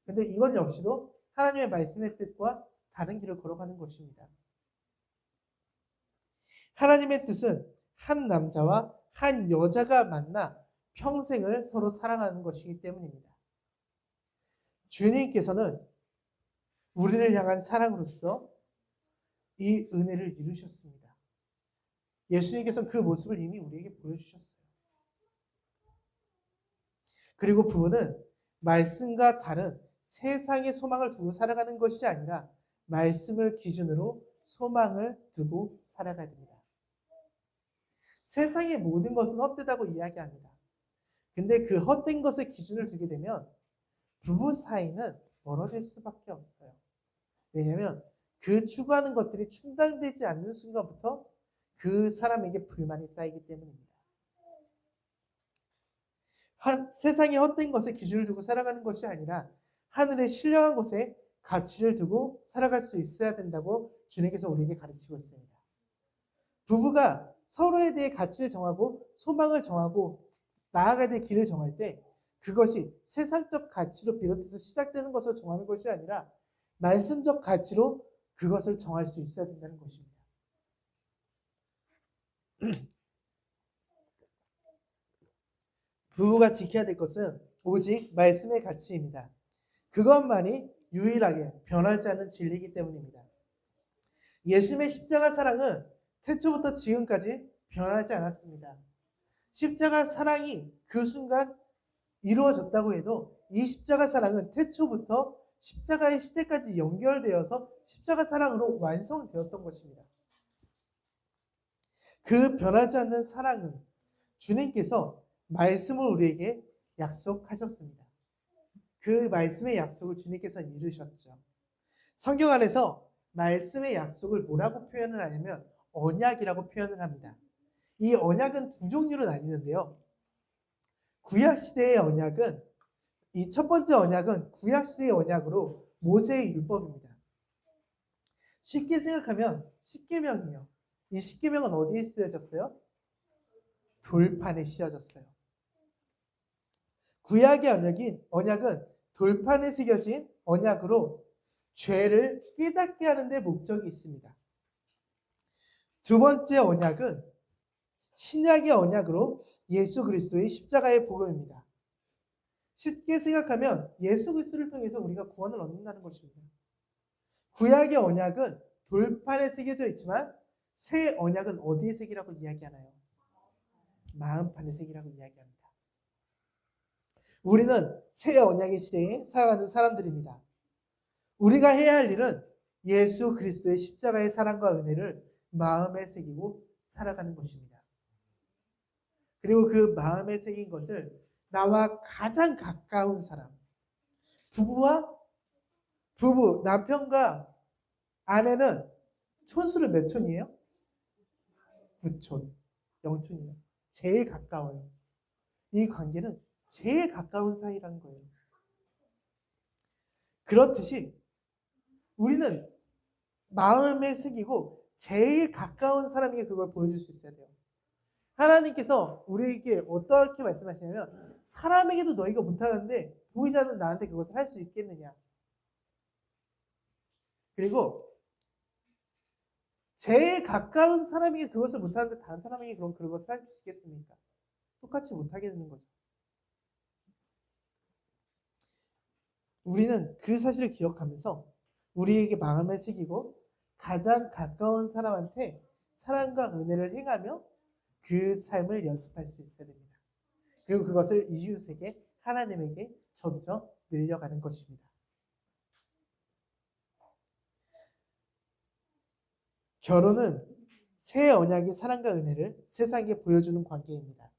그런데 이건 역시도 하나님의 말씀의 뜻과 다른 길을 걸어가는 것입니다. 하나님의 뜻은 한 남자와 한 여자가 만나 평생을 서로 사랑하는 것이기 때문입니다. 주님께서는 우리를 향한 사랑으로서 이 은혜를 이루셨습니다. 예수님께서는 그 모습을 이미 우리에게 보여주셨어요. 그리고 부부는 말씀과 다른 세상의 소망을 두고 살아가는 것이 아니라 말씀을 기준으로 소망을 두고 살아가야 됩니다. 세상의 모든 것은 헛되다고 이야기합니다. 근데 그 헛된 것에 기준을 두게 되면 부부 사이는 멀어질 수밖에 없어요. 왜냐하면 그 추구하는 것들이 충당되지 않는 순간부터 그 사람에게 불만이 쌓이기 때문입니다. 세상의 헛된 것에 기준을 두고 살아가는 것이 아니라 하늘의 신령한 것에 가치를 두고 살아갈 수 있어야 된다고 주님께서 우리에게 가르치고 있습니다. 부부가 서로에 대해 가치를 정하고 소망을 정하고 나아가야 될 길을 정할 때 그것이 세상적 가치로 비롯해서 시작되는 것을 정하는 것이 아니라 말씀적 가치로 그것을 정할 수 있어야 된다는 것입니다. 부부가 지켜야 될 것은 오직 말씀의 가치입니다. 그것만이 유일하게 변하지 않는 진리이기 때문입니다. 예수님의 십자가 사랑은 태초부터 지금까지 변하지 않았습니다. 십자가 사랑이 그 순간 이루어졌다고 해도 이 십자가 사랑은 태초부터 십자가의 시대까지 연결되어서 십자가 사랑으로 완성되었던 것입니다. 그 변하지 않는 사랑은 주님께서 말씀을 우리에게 약속하셨습니다. 그 말씀의 약속을 주님께서 이루셨죠. 성경 안에서 말씀의 약속을 뭐라고 표현을 하냐면 언약이라고 표현을 합니다. 이 언약은 두 종류로 나뉘는데요. 구약시대의 언약은 이 첫 번째 언약은 구약시대의 언약으로 모세의 율법입니다. 쉽게 생각하면 십계명이에요. 이 십계명은 어디에 쓰여졌어요? 돌판에 씌어졌어요. 구약의 언약은 돌판에 새겨진 언약으로 죄를 깨닫게 하는 데 목적이 있습니다. 두 번째 언약은 신약의 언약으로 예수 그리스도의 십자가의 복음입니다. 쉽게 생각하면 예수 그리스도를 통해서 우리가 구원을 얻는다는 것입니다. 구약의 언약은 돌판에 새겨져 있지만 새 언약은 어디에 새기라고 이야기하나요? 마음판에 새기라고 이야기합니다. 우리는 새 언약의 시대에 살아가는 사람들입니다. 우리가 해야 할 일은 예수 그리스도의 십자가의 사랑과 은혜를 마음에 새기고 살아가는 것입니다. 그리고 그 마음에 새긴 것을 나와 가장 가까운 사람, 남편과 아내는 촌수를 몇 촌이에요? 9촌, 0촌이에요. 제일 가까워요. 이 관계는 제일 가까운 사이라는 거예요. 그렇듯이 우리는 마음에 새기고 제일 가까운 사람에게 그걸 보여줄 수 있어야 돼요. 하나님께서 우리에게 어떻게 말씀하시냐면 사람에게도 너희가 못하는데 보이지 않는 나한테 그것을 할 수 있겠느냐. 그리고 제일 가까운 사람에게 그것을 못하는데 다른 사람에게 그럼 그것을 할 수 있겠습니까? 똑같이 못하게 되는 거죠. 우리는 그 사실을 기억하면서 우리에게 마음에 새기고 가장 가까운 사람한테 사랑과 은혜를 행하며 그 삶을 연습할 수 있어야 됩니다. 그리고 그것을 이웃에게 하나님에게 점점 늘려가는 것입니다. 결혼은 새 언약의 사랑과 은혜를 세상에 보여주는 관계입니다.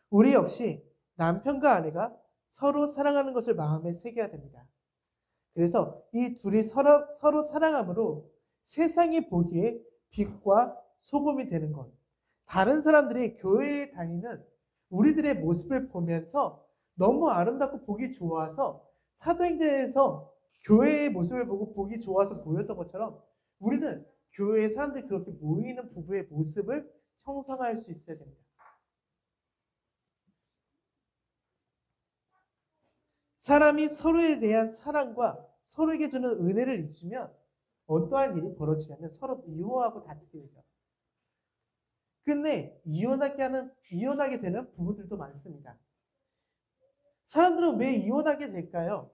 우리 역시 남편과 아내가 서로 사랑하는 것을 마음에 새겨야 됩니다. 그래서 이 둘이 서로 사랑함으로 세상이 보기에 빛과 소금이 되는 것. 다른 사람들이 교회에 다니는 우리들의 모습을 보면서 너무 아름답고 보기 좋아서 사도행전에서 교회의 모습을 보고 보기 좋아서 모였던 것처럼 우리는 교회에 사람들이 그렇게 모이는 부부의 모습을 형성할 수 있어야 됩니다. 사람이 서로에 대한 사랑과 서로에게 주는 은혜를 잊으면 어떠한 일이 벌어지냐면 서로 미워하고 다투게 되죠. 근데 이혼하게 되는 부부들도 많습니다. 사람들은 왜 이혼하게 될까요?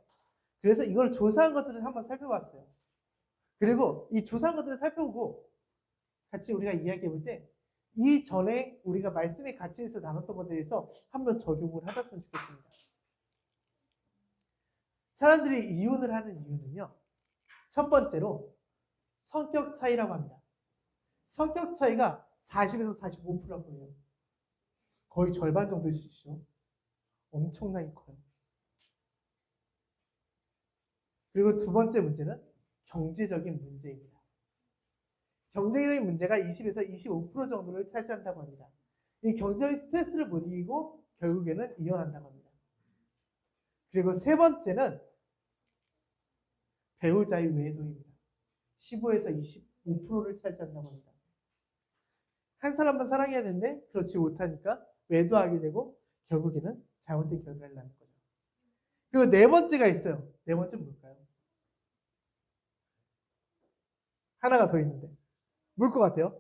그래서 이걸 조사한 것들을 한번 살펴봤어요. 그리고 이 조사한 것들을 살펴보고 같이 우리가 이야기해 볼 때 이전에 우리가 말씀의 가치에서 나눴던 것에 대해서 한번 적용을 해봤으면 좋겠습니다. 사람들이 이혼을 하는 이유는요. 첫 번째로 성격 차이라고 합니다. 성격 차이가 40에서 45%라고 해요. 거의 절반 정도일 수 있죠. 엄청나게 커요. 그리고 두 번째 문제는 경제적인 문제입니다. 경제적인 문제가 20에서 25% 정도를 차지한다고 합니다. 이 경제적인 스트레스를 못 이기고 결국에는 이혼한다고 합니다. 그리고 세 번째는 배우자의 외도입니다. 15에서 25%를 차지한다고 합니다. 한 사람만 사랑해야 되는데 그렇지 못하니까 외도하게 되고 결국에는 잘못된 결과를 낳는 거죠. 그리고 네 번째가 있어요. 네 번째는 뭘까요? 하나가 더 있는데 뭘 것 같아요?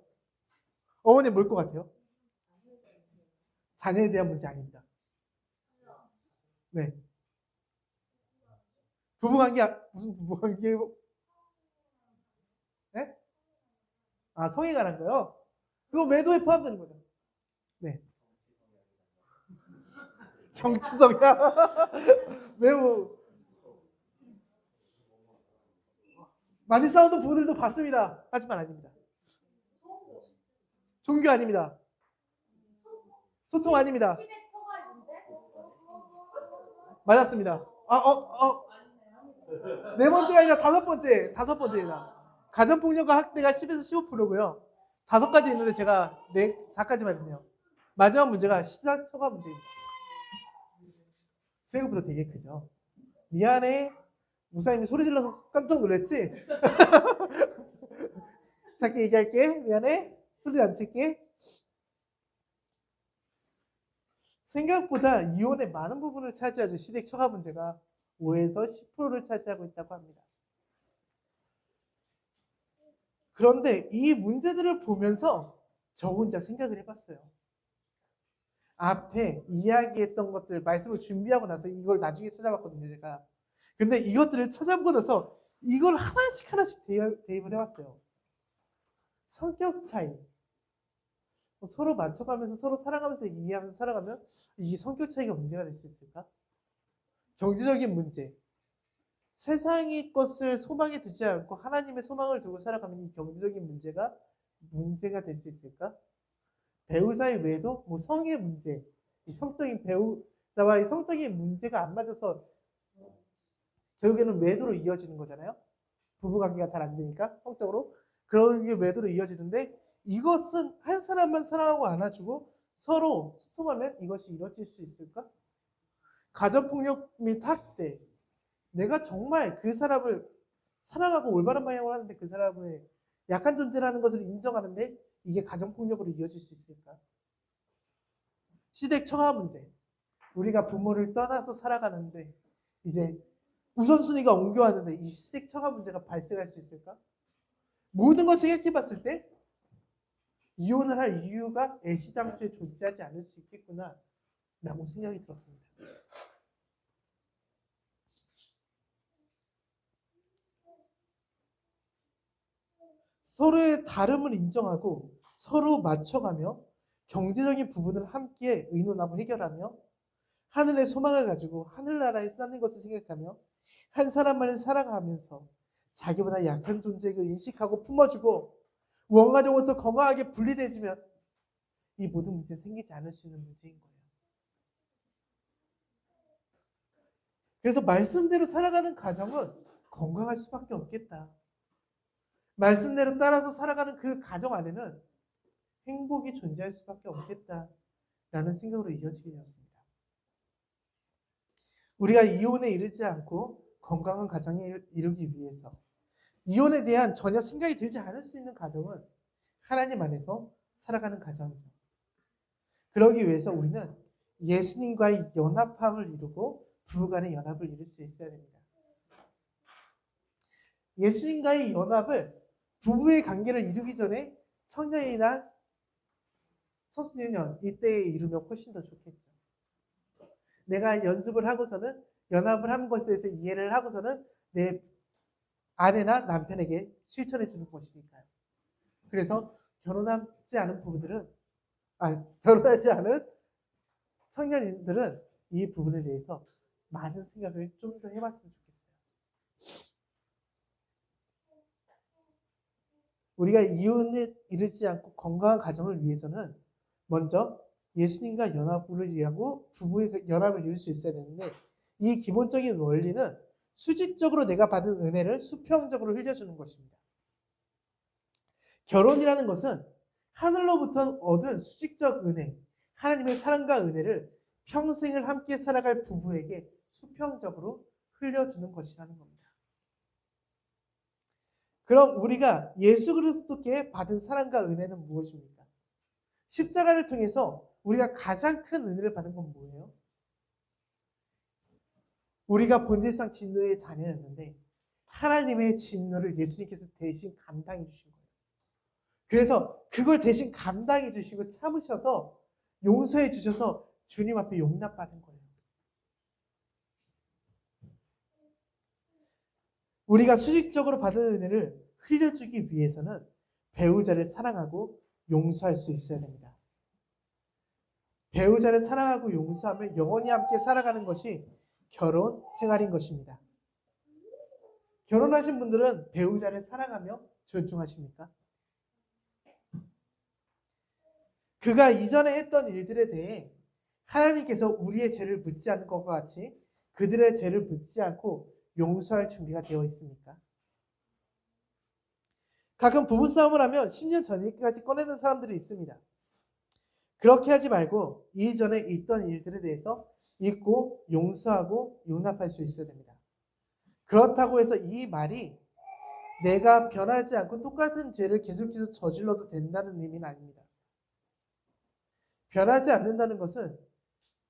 어머니 뭘 것 같아요? 자녀에 대한 문제 아닙니다. 네. 부부관계 무슨 부부관계? 네? 아, 성에 관한 거요? 그거 외도에 포함되는 거죠. 네. 정치성이야. 매우 많이 싸우는 부부들도 봤습니다. 하지만 아닙니다. 종교 아닙니다. 소통 아닙니다. 시댁 처가의 문제? 맞았습니다. 네 번째가 아니라 다섯 번째입니다. 가정폭력과 학대가 10에서 15%고요. 다섯 가지 있는데 제가 4가지만 있네요. 마지막 문제가 시작 처가 문제입니다. 생각보다 되게 크죠. 미안해. 목사님이 소리 질러서 깜짝 놀랐지? 작게 얘기할게. 미안해. 소리 안 칠게. 생각보다 이혼의 많은 부분을 차지하죠. 시댁 처가 문제가 5에서 10%를 차지하고 있다고 합니다. 그런데 이 문제들을 보면서 저 혼자 생각을 해봤어요. 앞에 이야기했던 것들, 말씀을 준비하고 나서 이걸 나중에 찾아봤거든요, 제가. 근데 이것들을 찾아보고 나서 이걸 하나씩 대입을 해왔어요. 성격 차이. 서로 맞춰가면서 서로 사랑하면서 이해하면서 살아가면 이 성격 차이가 문제가 될 수 있을까? 경제적인 문제. 세상의 것을 소망에 두지 않고 하나님의 소망을 두고 살아가면 이 경제적인 문제가 될 수 있을까? 배우자의 외도, 성의 문제, 이 성적인 배우자와의 성적인 문제가 안 맞아서 결국에는 외도로 이어지는 거잖아요. 부부관계가 잘 안 되니까 성적으로 그런 게 외도로 이어지는데 이것은 한 사람만 사랑하고 안아주고 서로 소통하면 이것이 이루어질 수 있을까? 가정폭력 및 학대. 내가 정말 그 사람을 사랑하고 올바른 방향으로 하는데 그 사람의 약한 존재라는 것을 인정하는데 이게 가정폭력으로 이어질 수 있을까? 시댁 처가 문제. 우리가 부모를 떠나서 살아가는데 이제 우선순위가 옮겨왔는데 이 시댁 처가 문제가 발생할 수 있을까? 모든 걸 생각해 봤을 때 이혼을 할 이유가 애시당초에 존재하지 않을 수 있겠구나 라고 생각이 들었습니다. 서로의 다름을 인정하고 서로 맞춰가며 경제적인 부분을 함께 의논하고 해결하며 하늘의 소망을 가지고 하늘나라에 사는 것을 생각하며 한 사람만을 사랑하면서 자기보다 약한 존재를 인식하고 품어주고 원가정부터 건강하게 분리되지면 이 모든 문제 생기지 않을 수 있는 문제인 거예요. 그래서 말씀대로 살아가는 가정은 건강할 수밖에 없겠다. 말씀대로 따라서 살아가는 그 가정 안에는 행복이 존재할 수밖에 없겠다라는 생각으로 이어지게 되었습니다. 우리가 이혼에 이르지 않고 건강한 가정에 이루기 위해서 이혼에 대한 전혀 생각이 들지 않을 수 있는 가정은 하나님 안에서 살아가는 가정이죠. 그러기 위해서 우리는 예수님과의 연합함을 이루고 부부간의 연합을 이룰 수 있어야 됩니다. 예수님과의 연합을 부부의 관계를 이루기 전에 청년이나 청소년 이때에 이루면 훨씬 더 좋겠죠. 내가 연습을 하고서는 연합을 하는 것에 대해서 이해를 하고서는 내 아내나 남편에게 실천해 주는 것이니까요. 그래서 결혼하지 않은 결혼하지 않은 청년들은 이 부분에 대해서 많은 생각을 좀 더 해봤으면 좋겠어요. 우리가 이혼에 이르지 않고 건강한 가정을 위해서는 먼저 예수님과 연합을 이루고 부부의 연합을 이룰 수 있어야 되는데 이 기본적인 원리는 수직적으로 내가 받은 은혜를 수평적으로 흘려주는 것입니다. 결혼이라는 것은 하늘로부터 얻은 수직적 은혜, 하나님의 사랑과 은혜를 평생을 함께 살아갈 부부에게 수평적으로 흘려주는 것이라는 겁니다. 그럼 우리가 예수 그리스도께 받은 사랑과 은혜는 무엇입니까? 십자가를 통해서 우리가 가장 큰 은혜를 받은 건 뭐예요? 우리가 본질상 진노의 자녀였는데 하나님의 진노를 예수님께서 대신 감당해 주신 거예요. 그래서 그걸 대신 감당해 주시고 참으셔서 용서해 주셔서 주님 앞에 용납받은 거예요. 우리가 수직적으로 받은 은혜를 흘려주기 위해서는 배우자를 사랑하고 용서할 수 있어야 됩니다. 배우자를 사랑하고 용서하며 영원히 함께 살아가는 것이 결혼 생활인 것입니다. 결혼하신 분들은 배우자를 사랑하며 존중하십니까? 그가 이전에 했던 일들에 대해 하나님께서 우리의 죄를 묻지 않는 것과 같이 그들의 죄를 묻지 않고 용서할 준비가 되어 있습니까? 가끔 부부싸움을 하면 10년 전까지 꺼내는 사람들이 있습니다. 그렇게 하지 말고 이전에 있던 일들에 대해서 잊고 용서하고 용납할 수 있어야 됩니다. 그렇다고 해서 이 말이 내가 변하지 않고 똑같은 죄를 계속해서 저질러도 된다는 의미는 아닙니다. 변하지 않는다는 것은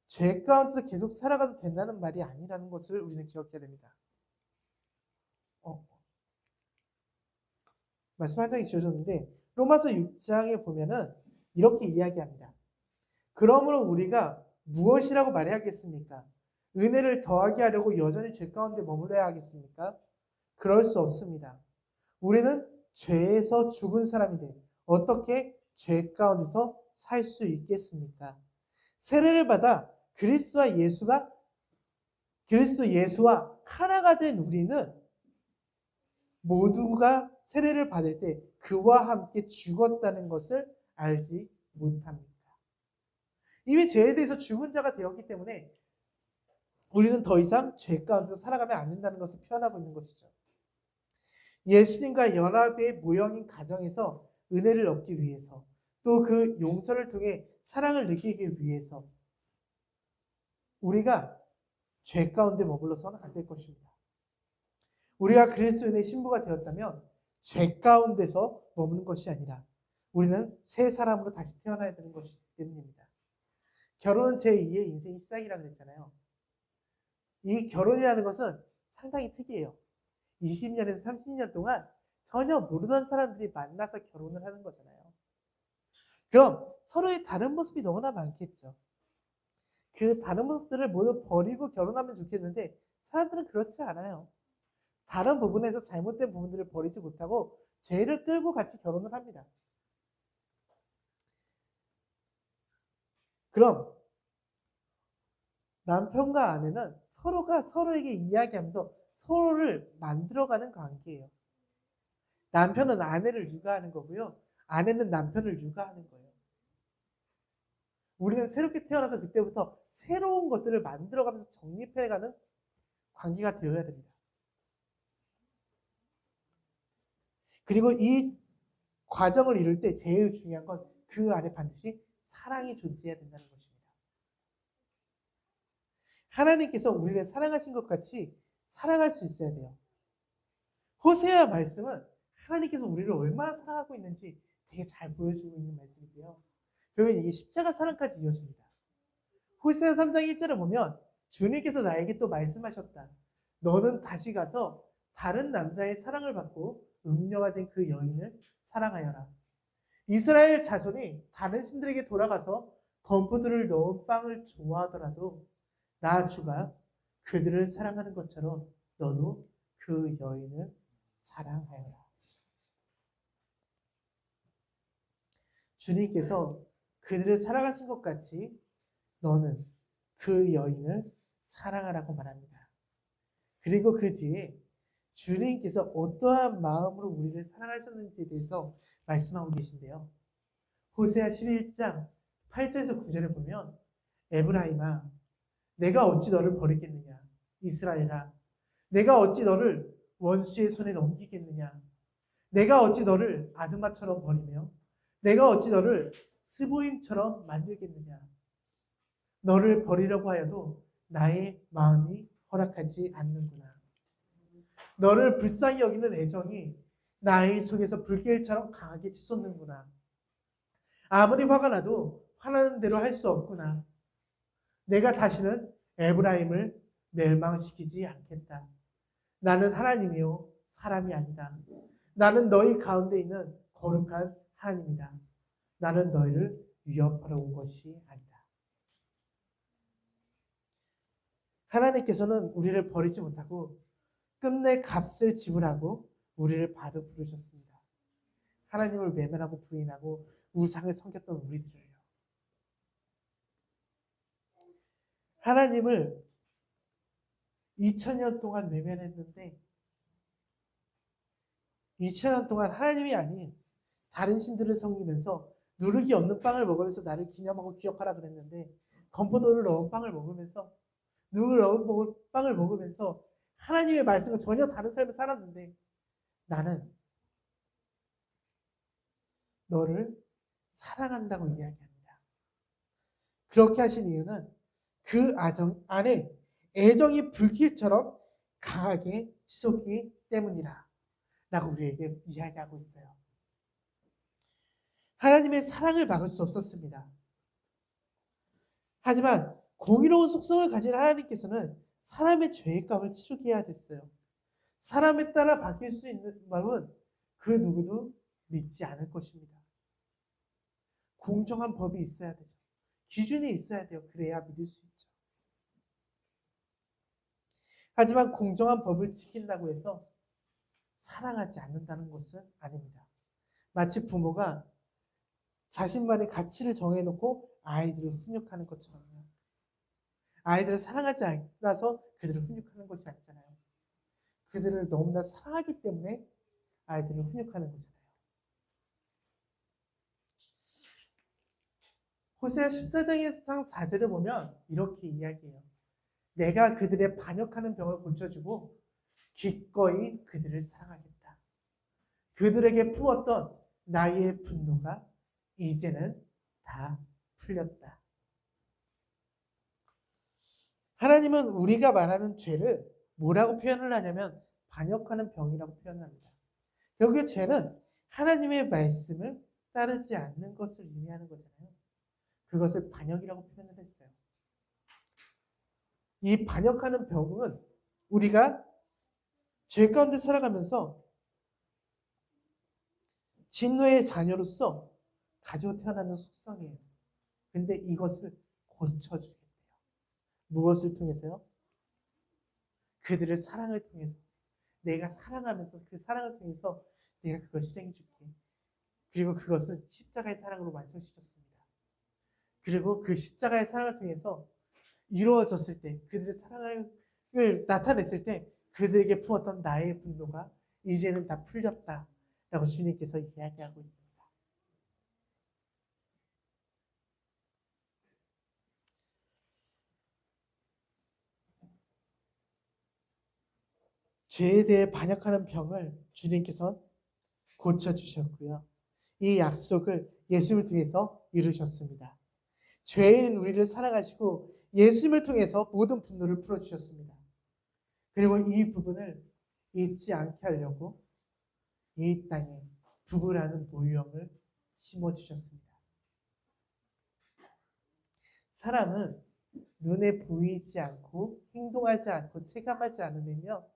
죄 가운데서 계속 살아가도 된다는 말이 아니라는 것을 우리는 기억해야 됩니다. 말씀 한 장이 지어졌는데 로마서 6장에 보면은 이렇게 이야기합니다. 그러므로 우리가 무엇이라고 말해야겠습니까? 은혜를 더하게 하려고 여전히 죄 가운데 머물러야 하겠습니까? 그럴 수 없습니다. 우리는 죄에서 죽은 사람인데 어떻게 죄 가운데서 살 수 있겠습니까? 세례를 받아 그리스도 예수와 하나가 된 우리는 모두가 세례를 받을 때 그와 함께 죽었다는 것을 알지 못합니다. 이미 죄에 대해서 죽은 자가 되었기 때문에 우리는 더 이상 죄 가운데서 살아가면 안 된다는 것을 표현하고 있는 것이죠. 예수님과 연합의 모형인 가정에서 은혜를 얻기 위해서 또 그 용서를 통해 사랑을 느끼기 위해서 우리가 죄 가운데 머물러서는 안 될 것입니다. 우리가 그리스도인의 신부가 되었다면 죄 가운데서 머무는 것이 아니라 우리는 새 사람으로 다시 태어나야 되는 것이기 때문입니다. 결혼은 제2의 인생의 시작이라고 했잖아요. 이 결혼이라는 것은 상당히 특이해요. 20년에서 30년 동안 전혀 모르던 사람들이 만나서 결혼을 하는 거잖아요. 그럼 서로의 다른 모습이 너무나 많겠죠. 그 다른 모습들을 모두 버리고 결혼하면 좋겠는데 사람들은 그렇지 않아요. 다른 부분에서 잘못된 부분들을 버리지 못하고 죄를 끌고 같이 결혼을 합니다. 그럼 남편과 아내는 서로가 서로에게 이야기하면서 서로를 만들어가는 관계예요. 남편은 아내를 육아하는 거고요. 아내는 남편을 육아하는 거예요. 우리는 새롭게 태어나서 그때부터 새로운 것들을 만들어가면서 정립해가는 관계가 되어야 됩니다. 그리고 이 과정을 이룰 때 제일 중요한 건 그 안에 반드시 사랑이 존재해야 된다는 것입니다. 하나님께서 우리를 사랑하신 것 같이 사랑할 수 있어야 돼요. 호세아 말씀은 하나님께서 우리를 얼마나 사랑하고 있는지 되게 잘 보여주고 있는 말씀이고요. 그러면 이게 십자가 사랑까지 이어집니다. 호세아 3장 1절에 보면 주님께서 나에게 또 말씀하셨다. 너는 다시 가서 다른 남자의 사랑을 받고 음녀가 된 그 여인을 사랑하여라. 이스라엘 자손이 다른 신들에게 돌아가서 검부들을 넣은 빵을 좋아하더라도 나 주가 그들을 사랑하는 것처럼 너도 그 여인을 사랑하여라. 주님께서 그들을 사랑하신 것 같이 너는 그 여인을 사랑하라고 말합니다. 그리고 그 뒤에 주님께서 어떠한 마음으로 우리를 사랑하셨는지에 대해서 말씀하고 계신데요. 호세아 11장 8절에서 9절에 보면 에브라임아 내가 어찌 너를 버리겠느냐 이스라엘아 내가 어찌 너를 원수의 손에 넘기겠느냐? 내가 어찌 너를 아드마처럼 버리며 내가 어찌 너를 스보임처럼 만들겠느냐? 너를 버리려고 하여도 나의 마음이 허락하지 않는구나. 너를 불쌍히 여기는 애정이 나의 속에서 불길처럼 강하게 치솟는구나. 아무리 화가 나도 화나는 대로 할 수 없구나. 내가 다시는 에브라임을 멸망시키지 않겠다. 나는 하나님이요 사람이 아니다. 나는 너희 가운데 있는 거룩한 하나님이다. 나는 너희를 위협하러 온 것이 아니다. 하나님께서는 우리를 버리지 못하고 끝내 값을 지불하고 우리를 바로 부르셨습니다. 하나님을 외면하고 부인하고 우상을 섬겼던 우리들을요. 하나님을 2000년 동안 외면했는데 2000년 동안 하나님이 아닌 다른 신들을 섬기면서 누룩이 없는 빵을 먹으면서 나를 기념하고 기억하라 그랬는데 건포도를 넣은 빵을 먹으면서 누룩을 넣은 빵을 먹으면서 하나님의 말씀과 전혀 다른 삶을 살았는데 나는 너를 사랑한다고 이야기합니다. 그렇게 하신 이유는 그 안에 애정이 불길처럼 강하게 치솟기 때문이라 라고 우리에게 이야기하고 있어요. 하나님의 사랑을 막을 수 없었습니다. 하지만 공의로운 속성을 가진 하나님께서는 사람의 죄의 값을 치르게 해야 됐어요. 사람에 따라 바뀔 수 있는 마음은 그 누구도 믿지 않을 것입니다. 공정한 법이 있어야 되죠. 기준이 있어야 돼요. 그래야 믿을 수 있죠. 하지만 공정한 법을 지킨다고 해서 사랑하지 않는다는 것은 아닙니다. 마치 부모가 자신만의 가치를 정해놓고 아이들을 훈육하는 것처럼요. 아이들을 사랑하지 않아서 그들을 훈육하는 것이 아니잖아요. 그들을 너무나 사랑하기 때문에 아이들을 훈육하는 거잖아요. 호세아 14장 4절을 보면 이렇게 이야기해요. 내가 그들의 반역하는 병을 고쳐주고 기꺼이 그들을 사랑하겠다. 그들에게 품었던 나의 분노가 이제는 다 풀렸다. 하나님은 우리가 말하는 죄를 뭐라고 표현을 하냐면 반역하는 병이라고 표현합니다. 결국에 죄는 하나님의 말씀을 따르지 않는 것을 의미하는 거잖아요. 그것을 반역이라고 표현을 했어요. 이 반역하는 병은 우리가 죄 가운데 살아가면서 진노의 자녀로서 가지고 태어나는 속성이에요. 근데 이것을 고쳐주겠대요. 무엇을 통해서요? 그들의 사랑을 통해서. 내가 사랑하면서 그 사랑을 통해서 내가 그걸 실행해 줄게. 그리고 그것은 십자가의 사랑으로 완성시켰습니다. 그리고 그 십자가의 사랑을 통해서 이루어졌을 때, 그들의 사랑을 나타냈을 때 그들에게 품었던 나의 분노가 이제는 다 풀렸다라고 주님께서 이야기하고 있습니다. 죄에 대해 반역하는 병을 주님께서 고쳐주셨고요. 이 약속을 예수님을 통해서 이루셨습니다. 죄인 우리를 사랑하시고 예수님을 통해서 모든 분노를 풀어주셨습니다. 그리고 이 부분을 잊지 않게 하려고 이 땅에 부부라는 모형을 심어주셨습니다. 사람은 눈에 보이지 않고 행동하지 않고 체감하지 않으면요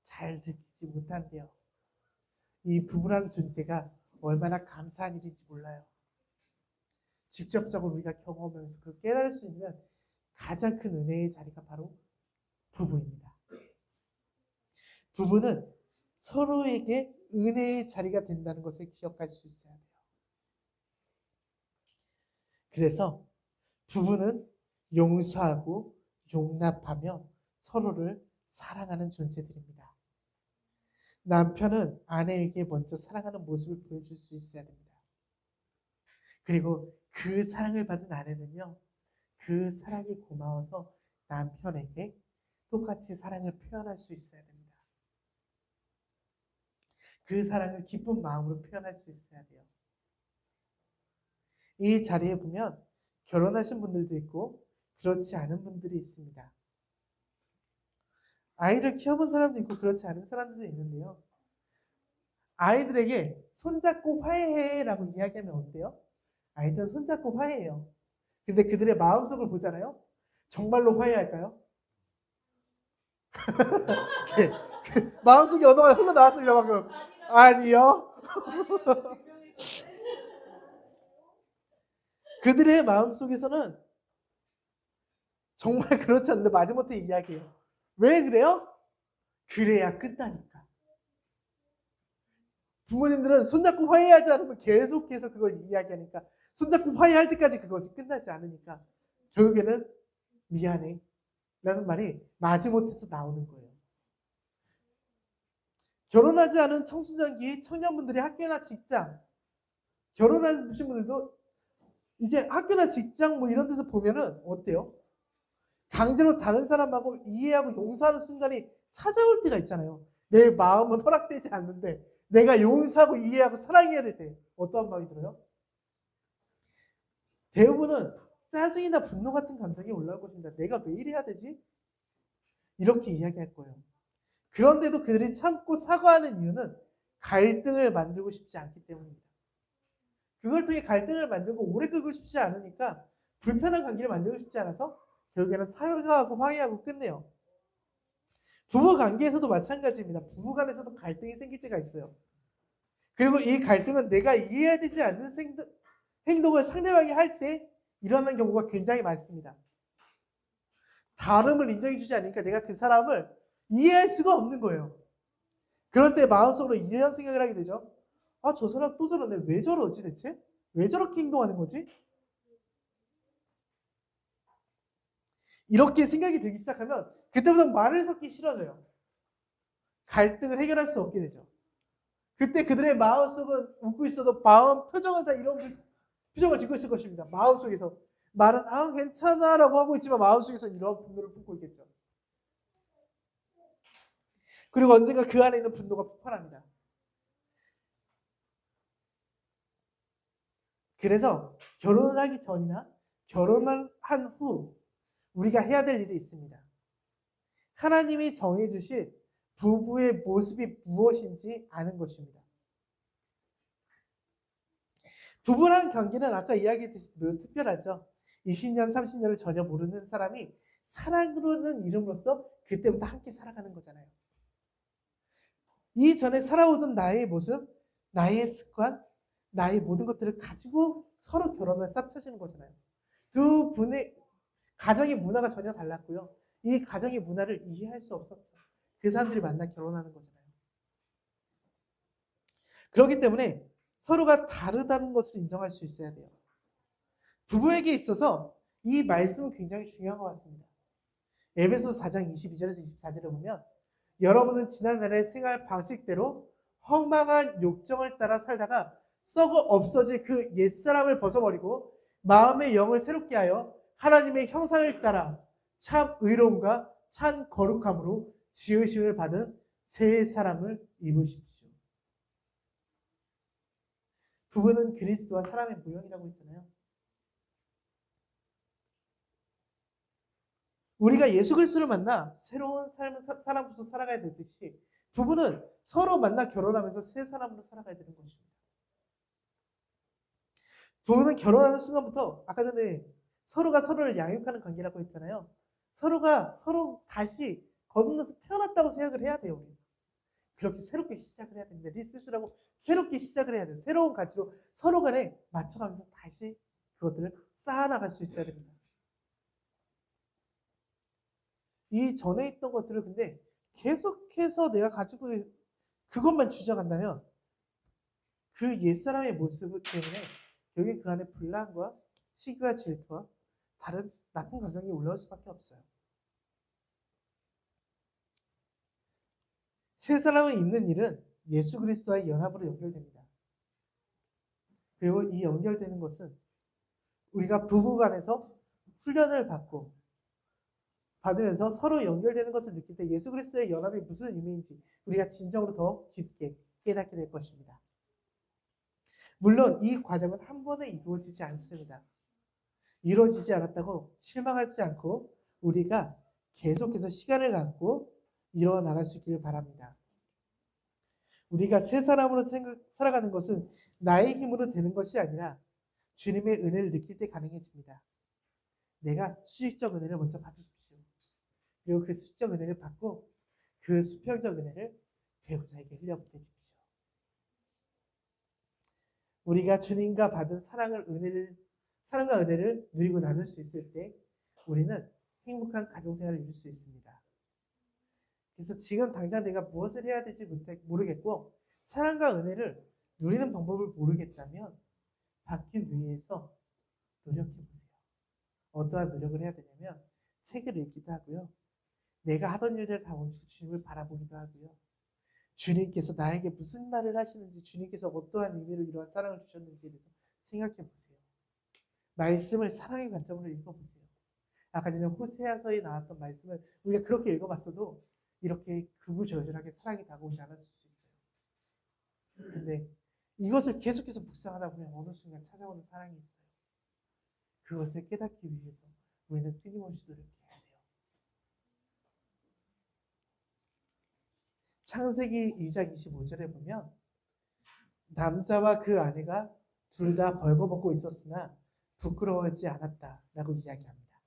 잘 느끼지 못한대요. 이 부부라는 존재가 얼마나 감사한 일인지 몰라요. 직접적으로 우리가 경험하면서 그걸 깨달을 수 있는 가장 큰 은혜의 자리가 바로 부부입니다. 부부는 서로에게 은혜의 자리가 된다는 것을 기억할 수 있어야 돼요. 그래서 부부는 용서하고 용납하며 서로를 사랑하는 존재들입니다. 남편은 아내에게 먼저 사랑하는 모습을 보여줄 수 있어야 됩니다. 그리고 그 사랑을 받은 아내는요, 그 사랑이 고마워서 남편에게 똑같이 사랑을 표현할 수 있어야 됩니다. 그 사랑을 기쁜 마음으로 표현할 수 있어야 돼요. 이 자리에 보면 결혼하신 분들도 있고 그렇지 않은 분들이 있습니다. 아이를 키워본 사람도 있고 그렇지 않은 사람들도 있는데요. 아이들에게 손잡고 화해해라고 이야기하면 어때요? 아이들은 손잡고 화해해요. 근데 그들의 마음속을 보잖아요. 정말로 화해할까요? 네. 마음속에 언어가 흘러나왔습니다 방금. 아니요. 그들의 마음속에서는 정말 그렇지 않는데 마지못해 이야기해요. 왜 그래요? 그래야 끝나니까. 부모님들은 손잡고 화해하지 않으면 계속해서 그걸 이야기하니까, 손잡고 화해할 때까지 그것이 끝나지 않으니까 결국에는 미안해 라는 말이 마지못해서 나오는 거예요. 결혼하지 않은 청소년기 청년분들이 학교나 직장, 결혼하신 분들도 이제 학교나 직장 뭐 이런 데서 보면은 어때요? 강제로 다른 사람하고 이해하고 용서하는 순간이 찾아올 때가 있잖아요. 내 마음은 허락되지 않는데 내가 용서하고 이해하고 사랑해야 될 때 어떠한 마음이 들어요? 대부분은 짜증이나 분노 같은 감정이 올라올 것입니다. 내가 왜 이래야 되지? 이렇게 이야기할 거예요. 그런데도 그들이 참고 사과하는 이유는 갈등을 만들고 싶지 않기 때문입니다. 그걸 통해 갈등을 만들고 오래 끌고 싶지 않으니까, 불편한 관계를 만들고 싶지 않아서 결국에는 사과하고 화해하고 끝내요. 부부 관계에서도 마찬가지입니다. 부부 간에서도 갈등이 생길 때가 있어요. 그리고 이 갈등은 내가 이해해야 되지 않는 행동을 상대방이 할 때 일어나는 경우가 굉장히 많습니다. 다름을 인정해주지 않으니까 내가 그 사람을 이해할 수가 없는 거예요. 그럴 때 마음속으로 이런 생각을 하게 되죠. 아, 저 사람 또 저러네. 왜 저러지 대체? 왜 저렇게 행동하는 거지? 이렇게 생각이 들기 시작하면 그때부터 말을 섞기 싫어져요. 갈등을 해결할 수 없게 되죠. 그때 그들의 마음속은 웃고 있어도 마음 표정은 다 이런 표정을 짓고 있을 것입니다. 마음속에서 말은 괜찮아 라고 하고 있지만 마음속에서는 이런 분노를 품고 있겠죠. 그리고 언젠가 그 안에 있는 분노가 폭발합니다. 그래서 결혼을 하기 전이나 결혼한 후 우리가 해야 될 일이 있습니다. 하나님이 정해주신 부부의 모습이 무엇인지 아는 것입니다. 부부란 관계는 아까 이야기했듯이 늘 특별하죠. 20년, 30년을 전혀 모르는 사람이 사랑으로는 이름으로써 그때부터 함께 살아가는 거잖아요. 이전에 살아오던 나의 모습, 나의 습관, 나의 모든 것들을 가지고 서로 결혼을 싹쳐지는 거잖아요. 두 분의 가정의 문화가 전혀 달랐고요. 이 가정의 문화를 이해할 수 없었죠. 그 사람들이 만나 결혼하는 거잖아요. 그렇기 때문에 서로가 다르다는 것을 인정할 수 있어야 돼요. 부부에게 있어서 이 말씀은 굉장히 중요한 것 같습니다. 에베소서 4장 22절에서 24절에 보면, 여러분은 지난날의 생활 방식대로 엉망한 욕정을 따라 살다가 썩어 없어질 그 옛사람을 벗어버리고 마음의 영을 새롭게 하여 하나님의 형상을 따라 참 의로움과 참 거룩함으로 지으심을 받은 새 사람을 입으십시오. 부부는 그리스도와 사람의 모형이라고 했잖아요. 우리가 예수 그리스도를 만나 새로운 삶을 사람으로서 살아가야 되듯이 부부는 서로 만나 결혼하면서 새 사람으로 살아가야 되는 것입니다. 부부는 결혼하는 순간부터 아까 전에 서로가 서로를 양육하는 관계라고 했잖아요. 서로가 서로 다시 거듭나서 태어났다고 생각을 해야 돼요. 우리. 그렇게 새롭게 시작을 해야 됩니다. 리셋이라고 새롭게 시작을 해야 돼요. 새로운 가치로 서로 간에 맞춰가면서 다시 그것들을 쌓아나갈 수 있어야 됩니다. 이 전에 있던 것들을 근데 계속해서 내가 가지고 그것만 주장한다면 그 옛사람의 모습 때문에 여기 그 안에 분란과 시기와 질투와 다른 나쁜 감정이 올라올 수밖에 없어요. 새 사람을 입는 일은 예수 그리스도와의 연합으로 연결됩니다. 그리고 이 연결되는 것은 우리가 부부간에서 훈련을 받으면서 서로 연결되는 것을 느낄 때 예수 그리스도의 연합이 무슨 의미인지 우리가 진정으로 더 깊게 깨닫게 될 것입니다. 물론 이 과정은 한 번에 이루어지지 않습니다. 이루어지지 않았다고 실망하지 않고 우리가 계속해서 시간을 갖고 이루어 나갈 수 있기를 바랍니다. 우리가 새 사람으로 살아가는 것은 나의 힘으로 되는 것이 아니라 주님의 은혜를 느낄 때 가능해집니다. 내가 수직적 은혜를 먼저 받으십시오. 그리고 그 수직적 은혜를 받고 그 수평적 은혜를 배우자에게 흘려보내십시오. 우리가 주님과 받은 사랑과 은혜를 누리고 나눌 수 있을 때 우리는 행복한 가정생활을 이룰 수 있습니다. 그래서 지금 당장 내가 무엇을 해야 될지 모르겠고 사랑과 은혜를 누리는 방법을 모르겠다면 받기 위해서 노력해 보세요. 어떠한 노력을 해야 되냐면 책을 읽기도 하고요. 내가 하던 일들 다 멈추고 주님을 바라보기도 하고요. 주님께서 나에게 무슨 말을 하시는지, 주님께서 어떠한 의미로 이러한 사랑을 주셨는지에 대해서 생각해 보세요. 말씀을 사랑의 관점으로 읽어보세요. 아까 전에 호세아서에 나왔던 말씀을 우리가 그렇게 읽어봤어도 이렇게 구구절절하게 사랑이 다가오지 않았을 수 있어요. 근데 이것을 계속해서 묵상하다 보면 어느 순간 찾아오는 사랑이 있어요. 그것을 깨닫기 위해서 우리는 끊임없이 노력해야 돼요. 창세기 2장 25절에 보면 남자와 그 아내가 둘 다 벌거벗고 있었으나 부끄러워하지 않았다라고 이야기합니다.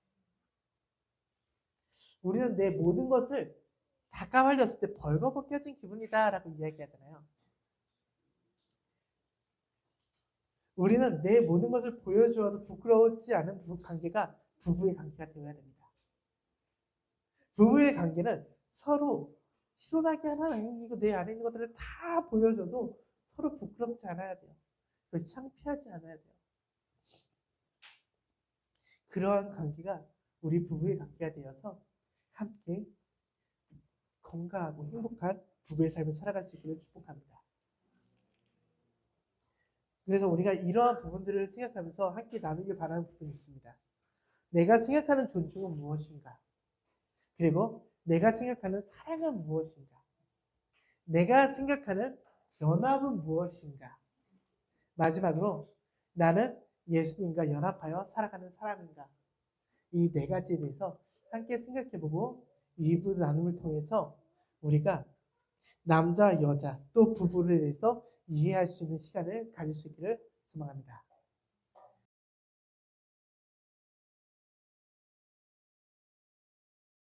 우리는 내 모든 것을 다 까발렸을 때 벌거벗겨진 기분이다라고 이야기하잖아요. 우리는 내 모든 것을 보여주어도 부끄러워하지 않은 관계가 부부의 관계가 되어야 됩니다. 부부의 관계는 서로 실존하게 하나님이고 내 안에 있는 것들을 다 보여줘도 서로 부끄럽지 않아야 돼요. 그래서 창피하지 않아야 돼요. 그러한 관계가 우리 부부의 관계가 되어서 함께 건강하고 행복한 부부의 삶을 살아갈 수 있기를 축복합니다. 그래서 우리가 이러한 부분들을 생각하면서 함께 나누길 바라는 부분이 있습니다. 내가 생각하는 존중은 무엇인가? 그리고 내가 생각하는 사랑은 무엇인가? 내가 생각하는 연합은 무엇인가? 마지막으로 나는 예수님과 연합하여 살아가는 사람인가? 이 네 가지에 대해서 함께 생각해보고 2부 나눔을 통해서 우리가 남자, 여자 또 부부에 대해서 이해할 수 있는 시간을 가질 수 있기를 소망합니다.